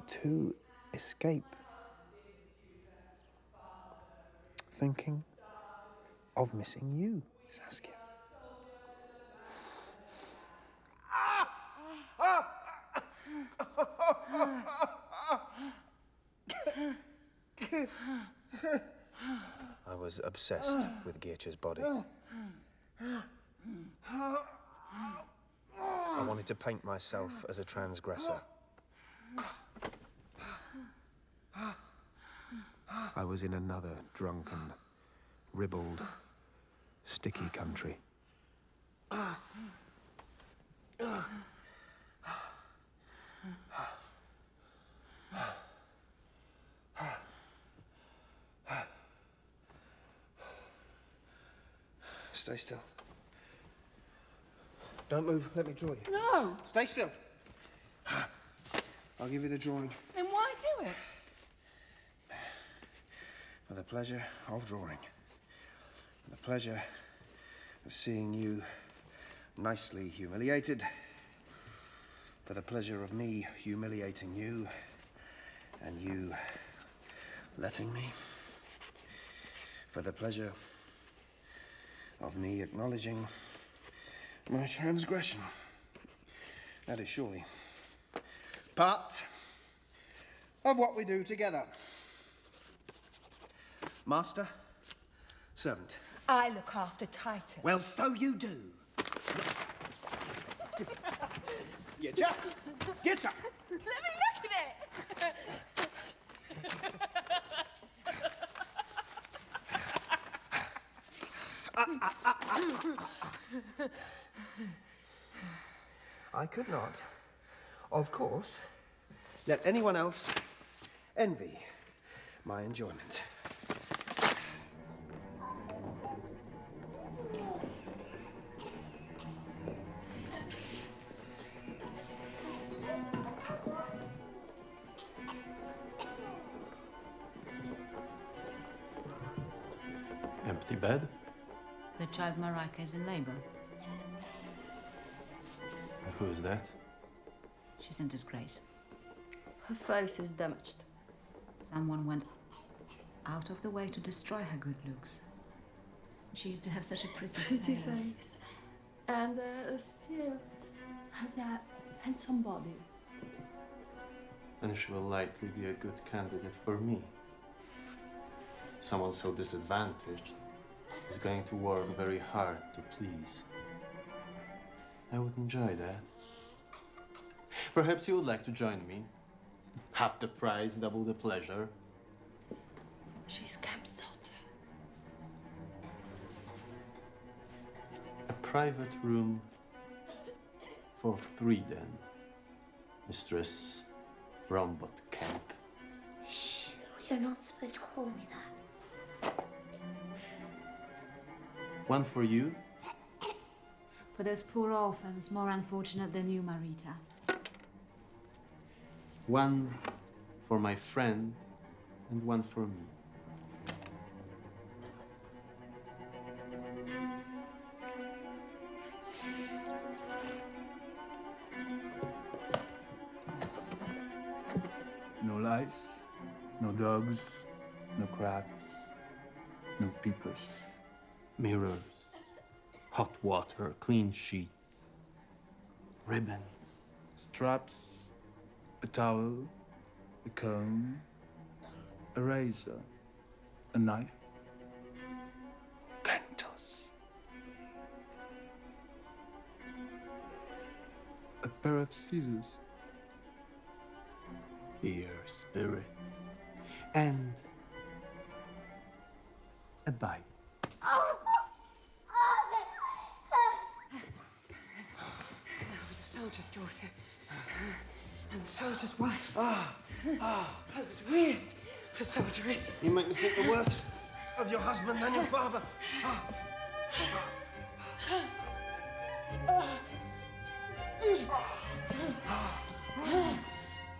to escape. Thinking of missing you, Saskia. I was obsessed with Geertje's body. I wanted to paint myself as a transgressor. I was in another drunken, ribald, sticky country.
stay still. Don't move. Let me draw you.
No.
Stay still. I'll give you the drawing
Then why do it?
for the pleasure of drawing. For the pleasure of seeing you nicely humiliated. For the pleasure of me humiliating you and you letting me. For the pleasure of me acknowledging my transgression. That is surely part of what we do together. Master, servant.
I look after Titus.
Well, so you do. Get up! Get up!
Let me look at it!
I could not, of course, let anyone else envy my enjoyment.
Empty bed?
The child Marika is in labor.
And who is that?
She's in disgrace.
Her face is damaged.
Someone went out of the way to destroy her good looks. She used to have such a pretty face.
And still has a handsome body.
And she will likely be a good candidate for me. Someone so disadvantaged is going to work very hard to please. I would enjoy that. Perhaps you would like to join me. Half the price, double the pleasure.
She's Camp's daughter.
A private room for 3 then. Mistress Rombot Camp.
Shh, you're not supposed to call me that.
One for you.
For those poor orphans, more unfortunate than you, Marita.
One for my friend and one for me.
No lice, no dogs, no crabs, no peepers.
Mirrors, hot water, clean sheets, ribbons,
Straps, a towel, a comb, a razor, a knife. Cantos. A pair of scissors.
beer, spirits, and a bite.
I was a soldier's daughter and a soldier's wife. I was reared for soldiering.
You make me think the worse of your husband than your father.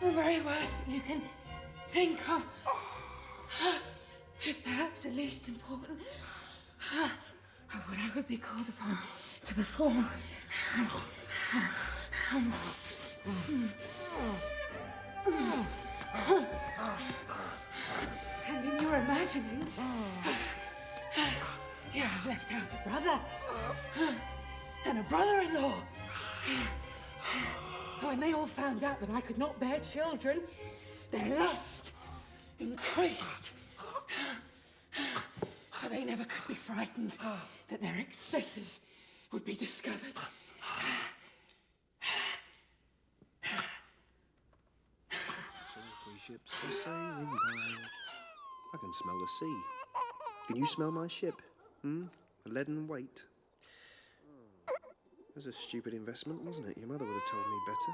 The very worst that you can think of is perhaps the least important of what I would be called upon to perform. And in your imaginings, you have left out a brother and a brother-in-law. When they all found out that I could not bear children, their lust increased. But they never could be frightened that their excesses would be discovered.
Three ships are sailing by. I can smell the sea. Can you smell my ship? The leaden weight. It was a stupid investment, wasn't it? Your mother would have told me better.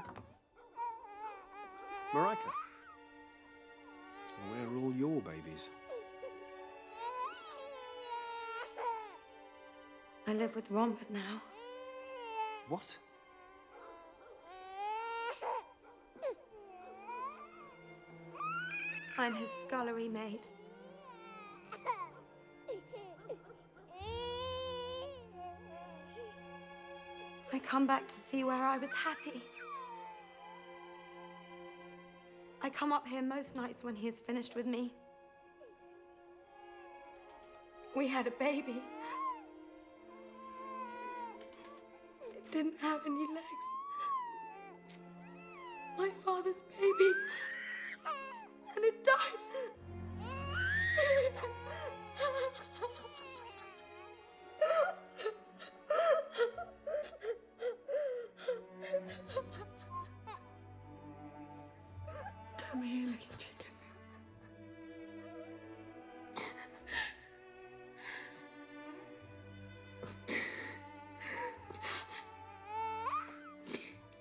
Marika, where are all your babies?
I live with Robert now.
What?
I'm his scullery maid. I come back to see where I was happy. I come up here most nights when he is finished with me. We had a baby. It didn't have any legs. My father's baby. And it died.
Come here, little chicken.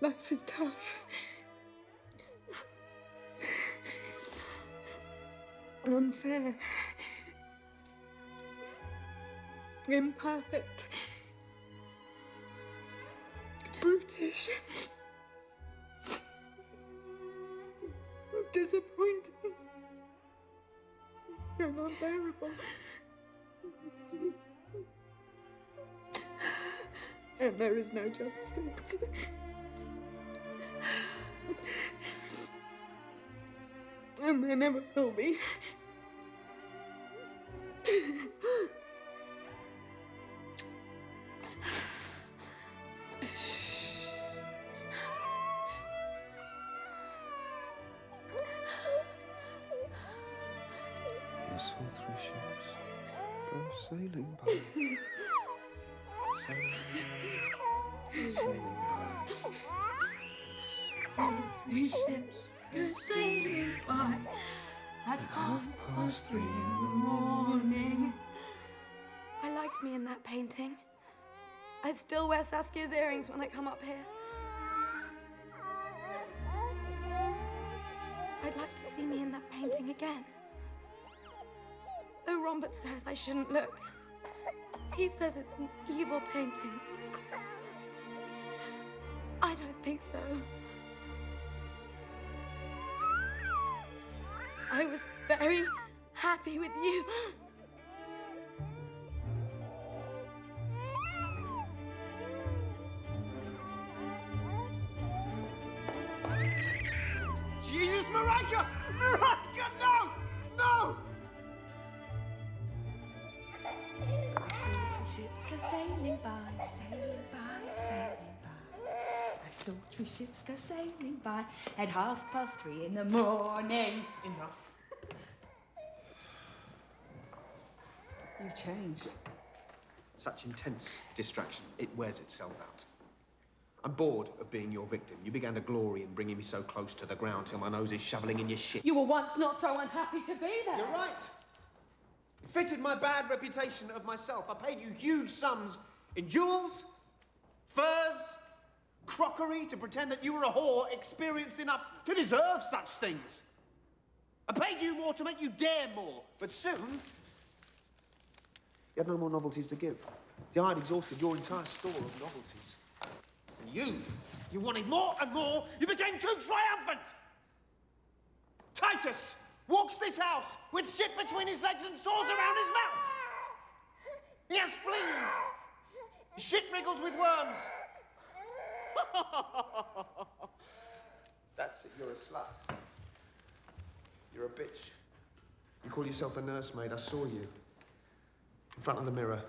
Life is tough. Unfair. Imperfect. Brutish. Disappointing. And unbearable. And there is no justice. And there never will be.
I saw 3 ships go sailing by. Sailing by. Sailing by.
Saw 3 ships go sailing by at 3:30 in the morning. I liked me in that painting. I still wear Saskia's earrings when I come up here. I'd like to see me in that painting again. Though Robert says I shouldn't look. He says it's an evil painting. I don't think so. I was very happy with you.
Jesus, Marika! Marika, no! No!
Ships go sailing by, sailing by, sailing by. I saw 3 ships go sailing by at 3:30 in the morning.
Enough.
You changed.
Such intense distraction, it wears itself out. I'm bored of being your victim. You began to glory in bringing me so close to the ground till my nose is shoveling in your shit.
You were once not so unhappy to be there.
You're right. It fitted my bad reputation of myself. I paid you huge sums in jewels, furs, crockery to pretend that you were a whore experienced enough to deserve such things. I paid you more to make you dare more, but soon you had no more novelties to give. I had exhausted your entire store of novelties. And you wanted more and more. You became too triumphant. Titus walks this house with shit between his legs and sores around his mouth. He has fleas. His shit wriggles with worms. That's it, you're a slut. You're a bitch. You call yourself a nursemaid. I saw you in front of the mirror,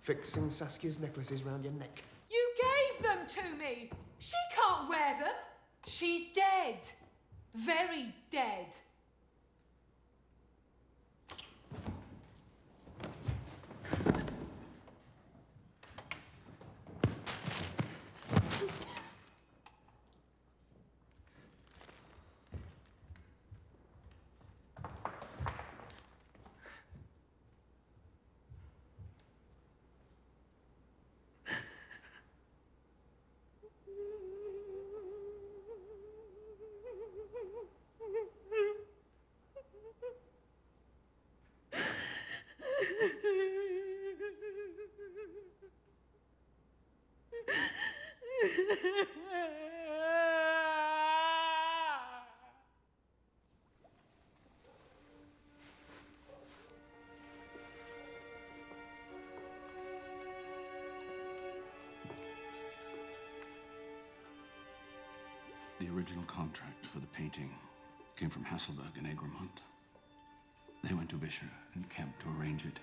fixing Saskia's necklaces round your neck.
You gave them to me. She can't wear them. She's dead. Very dead.
The original contract for the painting came from Hasselberg and Egremont. They went to Bisher and Kemp to arrange it.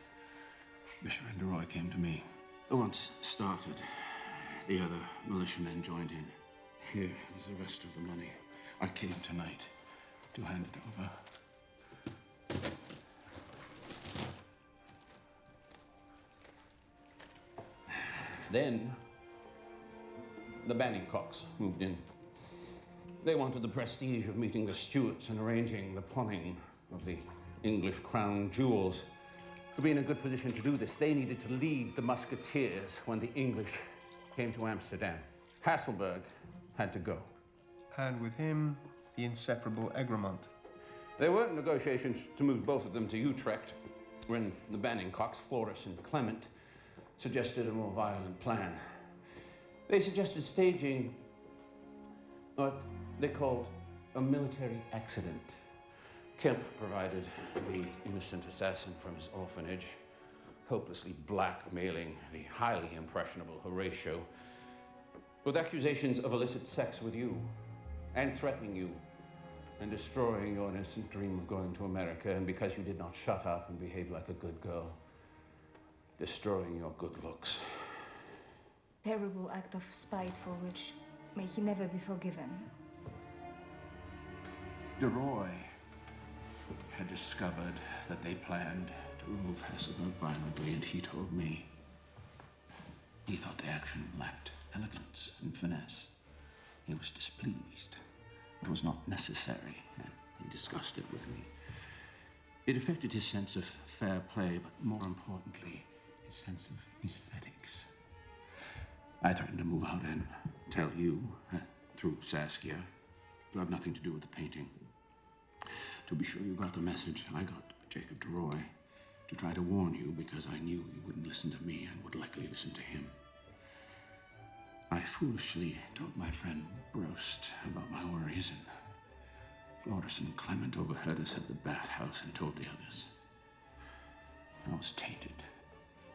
Bisher and DeRoy came to me. Once started, the other militiamen joined in. Here is the rest of the money. I came tonight to hand it over. Then, the Banninghocks moved in. They wanted the prestige of meeting the Stuarts and arranging the pawning of the English crown jewels. To be in a good position to do this, they needed to lead the musketeers when the English came to Amsterdam. Hasselberg had to go.
And with him, the inseparable Egremont.
There were negotiations to move both of them to Utrecht when the Banninghocks, Florus and Clement, suggested a more violent plan. They suggested staging what they called a military accident. Kemp provided the innocent assassin from his orphanage, hopelessly blackmailing the highly impressionable Horatio with accusations of illicit sex with you and threatening you and destroying your innocent dream of going to America, and because you did not shut up and behave like a good girl, destroying your good looks.
Terrible act of spite for which may he never be forgiven.
DeRoy had discovered that they planned to remove Hasselberg violently, and he told me he thought the action lacked elegance and finesse. He was displeased. It was not necessary, and he discussed it with me. It affected his sense of fair play, but more importantly, his sense of aesthetics. I threatened to move out and tell you, through Saskia, to have nothing to do with the painting. To be sure you got the message, I got Jacob DeRoy to try to warn you, because I knew you wouldn't listen to me and would likely listen to him. I foolishly told my friend Brost about my worries, and Florus and Clement overheard us at the bathhouse and told the others. I was tainted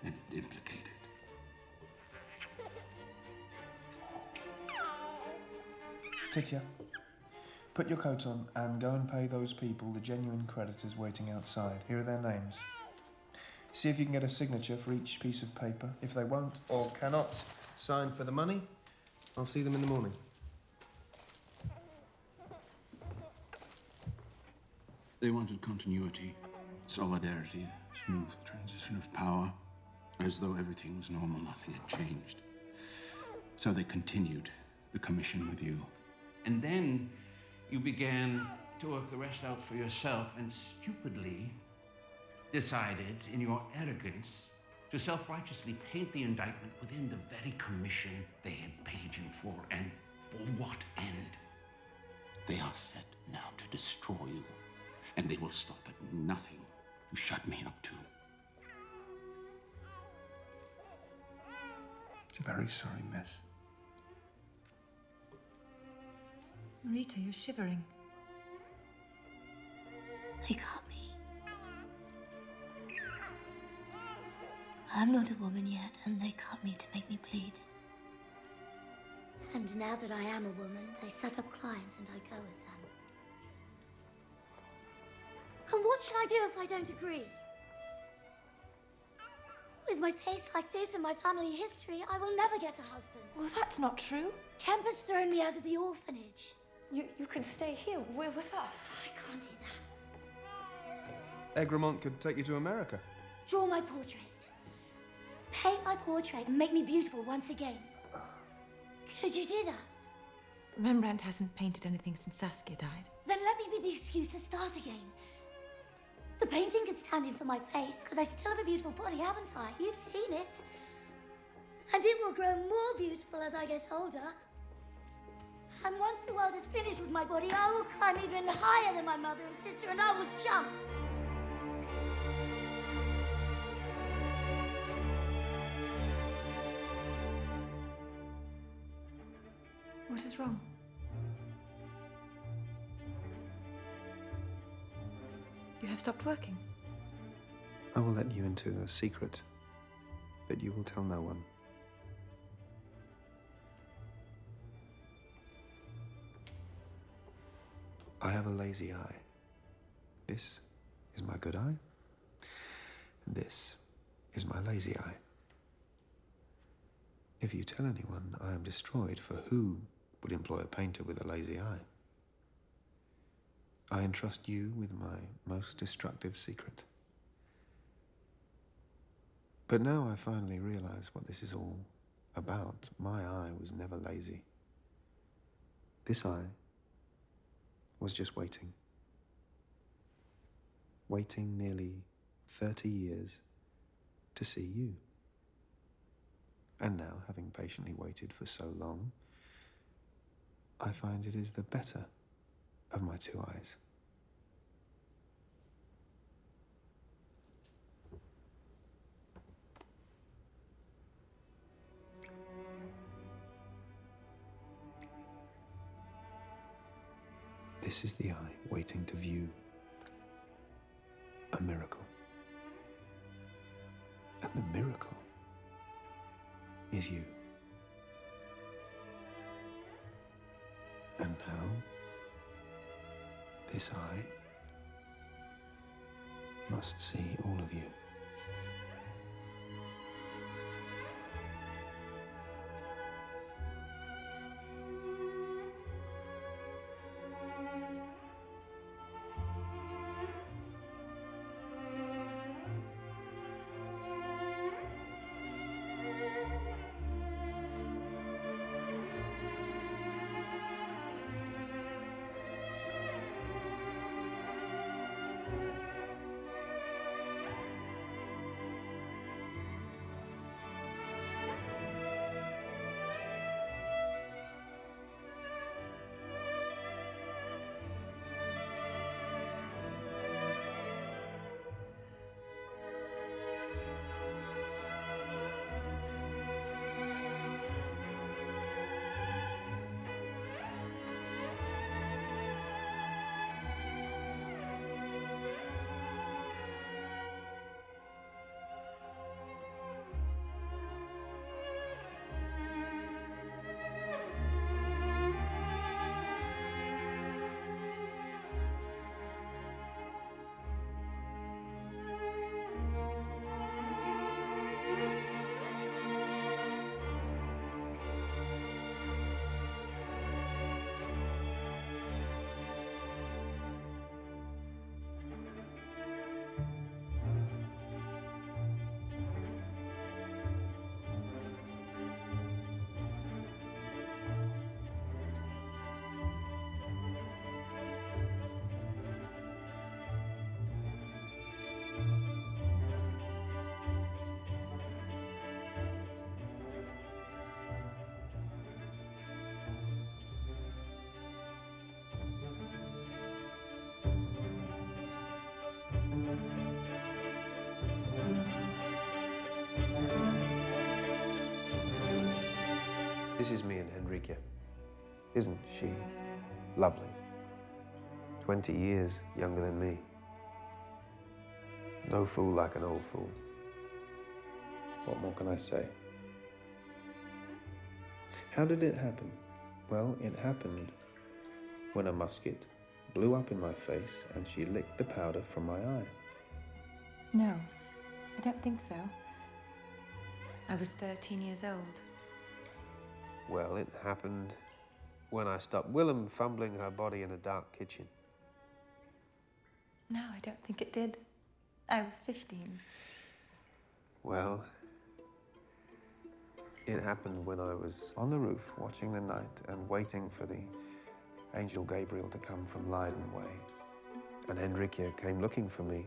and implicated.
Titya, put your coat on and go and pay those people, the genuine creditors waiting outside. Here are their names. See if you can get a signature for each piece of paper. If they won't or cannot sign for the money, I'll see them in the morning.
They wanted continuity, solidarity, a smooth transition of power, as though everything was normal, nothing had changed. So they continued the commission with you. And then you began to work the rest out for yourself, and stupidly decided, in your arrogance, to self-righteously paint the indictment within the very commission they had paid you for. And for what end? They are set now to destroy you, and they will stop at nothing to shut me up to.
It's a very sorry mess.
Rita, you're shivering.
They cut me. I'm not a woman yet, and they cut me to make me bleed. And now that I am a woman, they set up clients and I go with them. And what should I do if I don't agree? With my face like this and my family history, I will never get a husband.
Well, that's not true.
Kemp has thrown me out of the orphanage.
You could stay here. We're with us.
I can't do that.
Egremont could take you to America.
Draw my portrait. Paint my portrait and make me beautiful once again. Could you do that?
Rembrandt hasn't painted anything since Saskia died.
Then let me be the excuse to start again. The painting can stand in for my face, because I still have a beautiful body, haven't I? You've seen it. And it will grow more beautiful as I get older. And once the world is finished with my body, I will climb even higher than my mother and sister, and I will jump.
What is wrong? You have stopped working.
I will let you into a secret that you will tell no one. I have a lazy eye. This is my good eye, and this is my lazy eye. If you tell anyone, I am destroyed, for who would employ a painter with a lazy eye? I entrust you with my most destructive secret. But now I finally realize what this is all about. My eye was never lazy. This eye was just waiting. Waiting nearly 30 years to see you. And now, having patiently waited for so long, I find it is the better of my two eyes. This is the eye waiting to view a miracle. And the miracle is you. And now, this eye must see all of you. This is me and Henrika. Isn't she lovely? 20 years younger than me. No fool like an old fool. What more can I say? How did it happen? Well, it happened when a musket blew up in my face and she licked the powder from my eye.
No, I don't think so. I was 13 years old.
Well, it happened when I stopped Willem fumbling her body in a dark kitchen.
No, I don't think it did. I was 15.
Well, it happened when I was on the roof watching the night and waiting for the angel Gabriel to come from Leiden Way. And Henrika came looking for me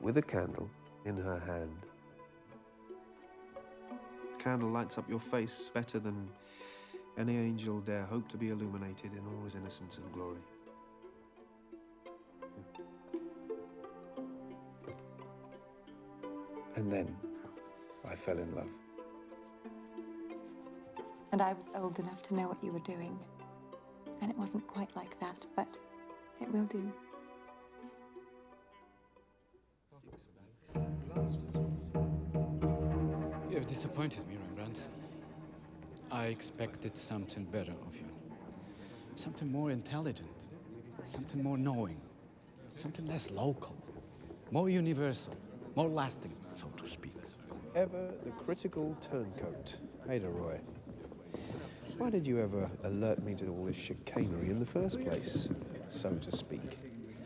with a candle in her hand. The candle lights up your face better than any angel dare hope to be illuminated in all his innocence and glory. And then I fell in love.
And I was old enough to know what you were doing. And it wasn't quite like that, but it will do.
You have disappointed me, Rembrandt. I expected something better of you. Something more intelligent, something more knowing, something less local, more universal, more lasting, so to speak.
Ever the critical turncoat, Ada Roy. Why did you ever alert me to all this chicanery in the first place, so to speak?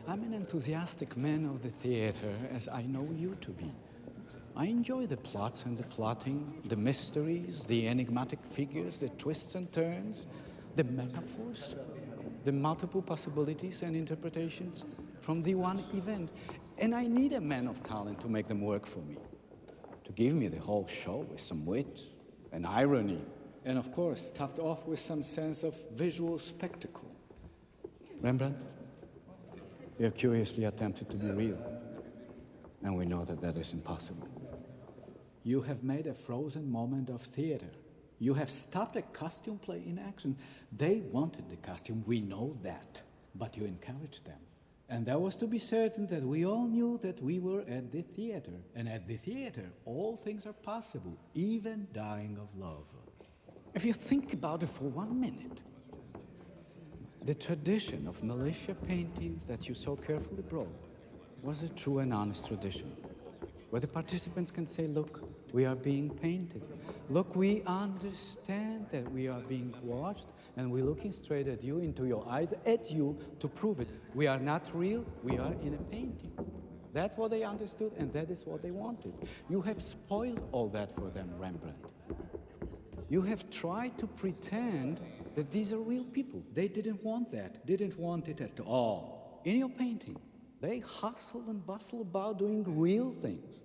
I'm an enthusiastic man of the theater, as I know you to be. I enjoy the plots and the plotting, the mysteries, the enigmatic figures, the twists and turns, the metaphors, the multiple possibilities and interpretations from the one event. And I need a man of talent to make them work for me, to give me the whole show with some wit and irony, and of course, topped off with some sense of visual spectacle. Rembrandt, you have curiously attempted to be real, and we know that that is impossible. You have made a frozen moment of theater. You have stopped a costume play in action. They wanted the costume, we know that, but you encouraged them. And that was to be certain that we all knew that we were at the theater. And at the theater, all things are possible, even dying of love. If you think about it for 1 minute, the tradition of militia paintings that you so carefully brought was a true and honest tradition, where the participants can say, look, we are being painted. Look, we understand that we are being watched, and we're looking straight at you, into your eyes, at you, to prove it. We are not real, we are in a painting. That's what they understood, and that is what they wanted. You have spoiled all that for them, Rembrandt. You have tried to pretend that these are real people. They didn't want that, didn't want it at all. In your painting, they hustle and bustle about doing real things,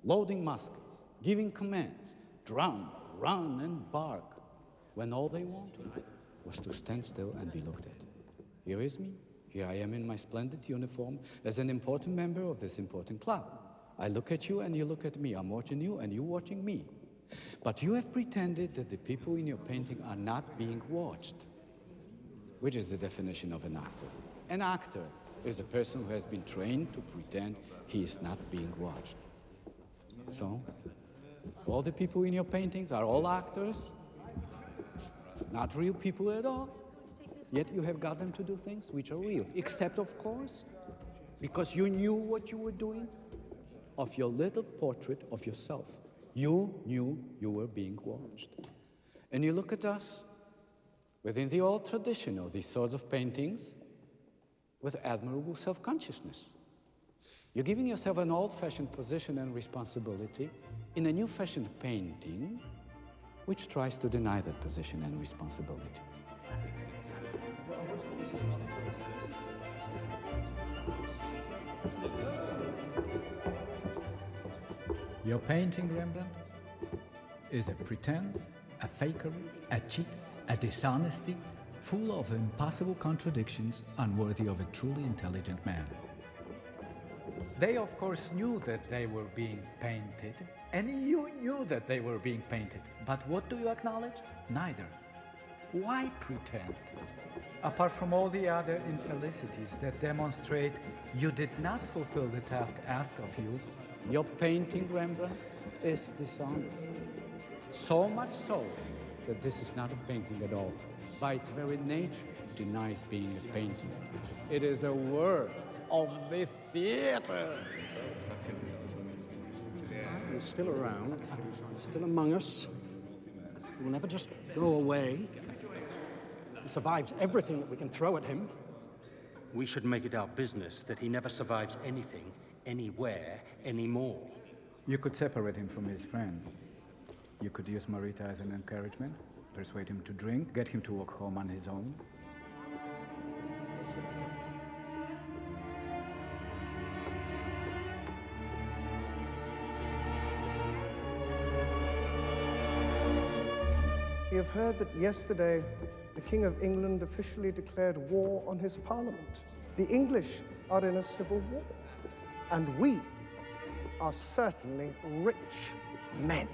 loading muskets, giving commands, drum, run, and bark, when all they wanted was to stand still and be looked at. Here is me. Here I am in my splendid uniform as an important member of this important club. I look at you and you look at me. I'm watching you and you watching me. But you have pretended that the people in your painting are not being watched, which is the definition of an actor. An actor is a person who has been trained to pretend he is not being watched. So, all the people in your paintings are all actors, not real people at all. Yet you have got them to do things which are real, except, of course, because you knew what you were doing, of your little portrait of yourself. You knew you were being watched. And you look at us, within the old tradition of these sorts of paintings, with admirable self-consciousness. You're giving yourself an old-fashioned position and responsibility in a new-fashioned painting, which tries to deny that position and responsibility. Your painting, Rembrandt, is a pretense, a fakery, a cheat, a dishonesty, full of impossible contradictions, unworthy of a truly intelligent man. They, of course, knew that they were being painted, and you knew that they were being painted. But what do you acknowledge? Neither. Why pretend? Apart from all the other infelicities that demonstrate you did not fulfill the task asked of you, your painting, Rembrandt, is dishonest. So much so that this is not a painting at all. By its very nature, it denies being a painting. It is a work of the theater.
He's still around, still among us. He will never just go away. He survives everything that we can throw at him.
We should make it our business that he never survives anything, anywhere, anymore.
You could separate him from his friends. You could use Marita as an encouragement, persuade him to drink, get him to walk home on his own.
You have heard that yesterday the King of England officially declared war on his parliament. The English are in a civil war, and we are certainly rich men.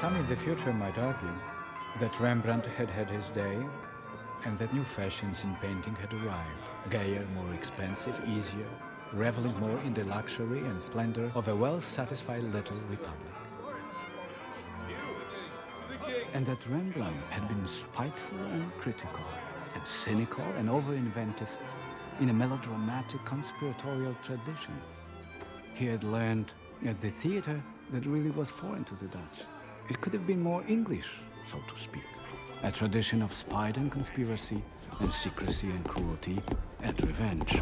Some in the future might argue that Rembrandt had had his day and that new fashions in painting had arrived, gayer, more expensive, easier, reveling more in the luxury and splendor of a well-satisfied little republic. And that Rembrandt had been spiteful and critical, and cynical and over-inventive in a melodramatic conspiratorial tradition. He had learned at the theater that really was foreign to the Dutch. It could have been more English, so to speak. A tradition of spite and conspiracy, and secrecy and cruelty, and revenge.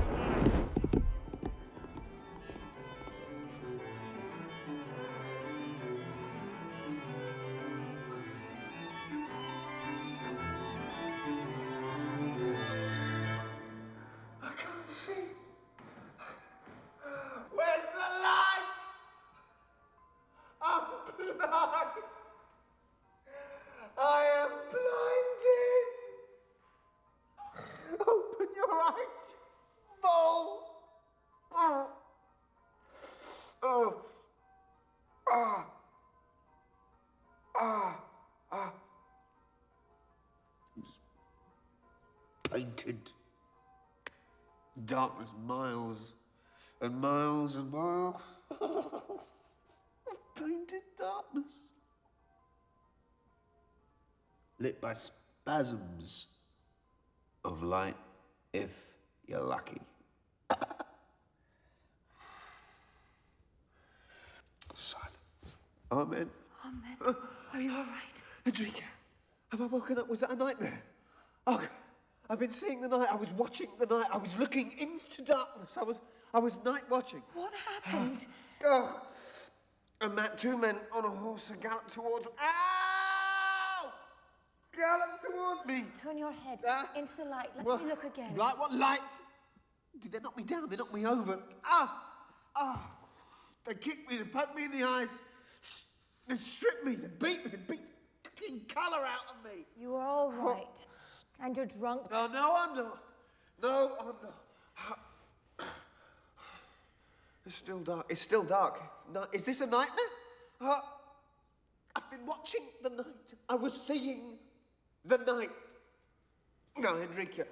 Where's the light? I'm blind. I am blinded. Open your eyes, fool. Oh. Oh. Ah. Ah. Ah. Painted. Darkness, miles and miles and miles. Painted darkness. Lit by spasms of light, if you're lucky. Silence. Amen.
Amen. Are you all right?
Enrique, have I woken up? Was that a nightmare? Oh, I've been seeing the night. I was watching the night. I was looking into darkness. I was night watching.
What happened?
Oh, and two men on a horse galloped towards me. Ow! Galloped towards me.
Turn your head into the light. Let me look again.
Light? What light? Did they knock me down? They knocked me over. Ah! Ah! They kicked me. They poked me in the eyes. They stripped me. They beat me. They beat the fucking colour out of me.
You are all right. And you're drunk.
Oh, no, I'm not. No, I'm not. It's still dark. It's still dark. No, is this a nightmare? I've been watching the night. I was seeing the night. No, Enrique.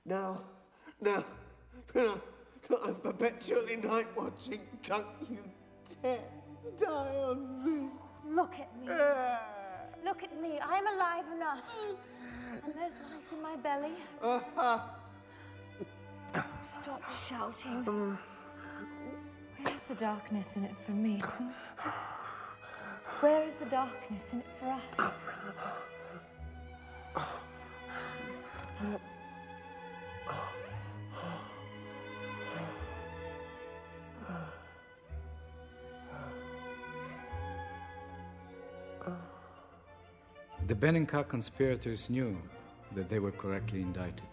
Now, I'm perpetually night watching. Don't you dare die on me.
Look at me. Look at me. I'm alive enough. And there's life in my belly. Stop shouting. Where's the darkness in it for me? Where is the darkness in it for us?
The Bennington conspirators knew that they were correctly indicted.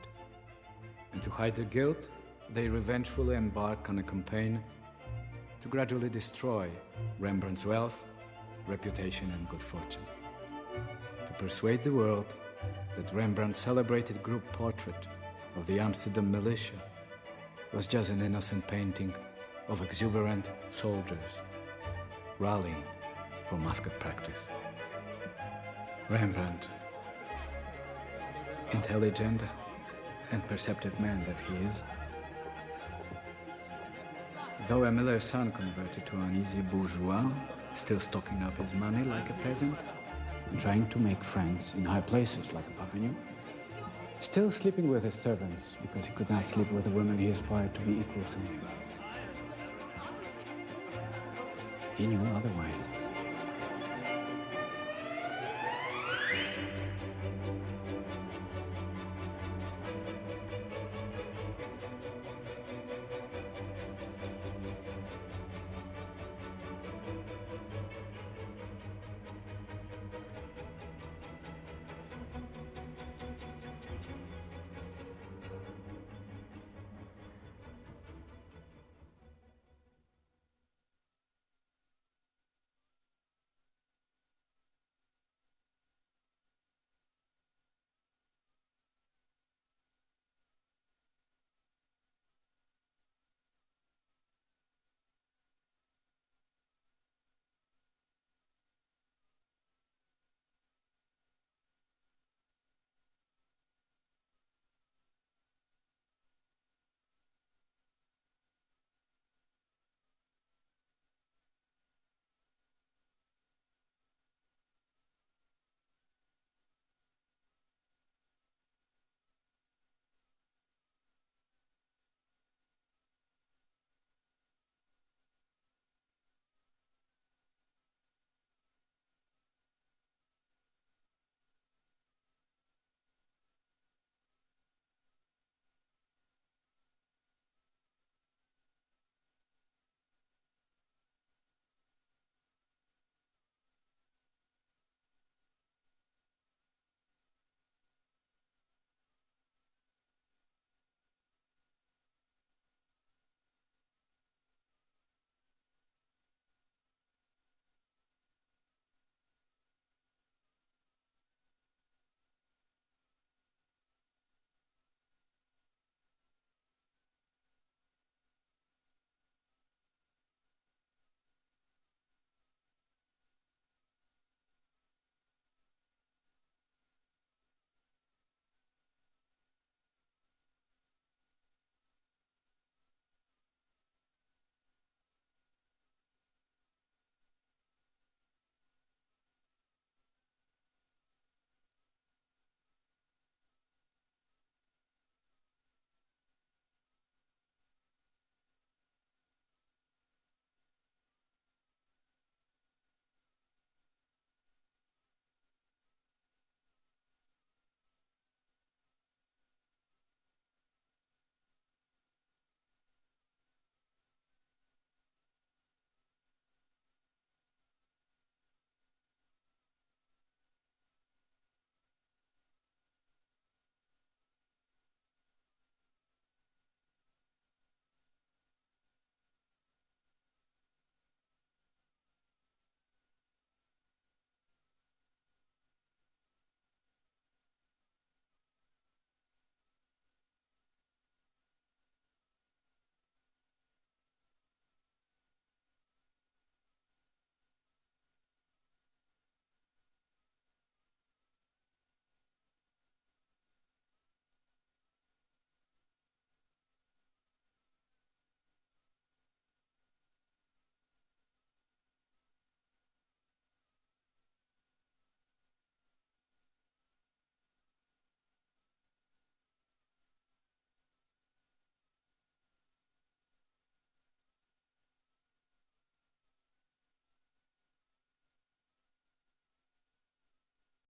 And to hide their guilt, they revengefully embarked on a campaign to gradually destroy Rembrandt's wealth, reputation, and good fortune. To persuade the world that Rembrandt's celebrated group portrait of the Amsterdam militia was just an innocent painting of exuberant soldiers rallying for musket practice. Rembrandt, intelligent and perceptive man that he is, though a miller's son converted to an easy bourgeois, still stocking up his money like a peasant, and trying to make friends in high places like a parvenu, still sleeping with his servants because he could not sleep with the women he aspired to be equal to. He knew otherwise.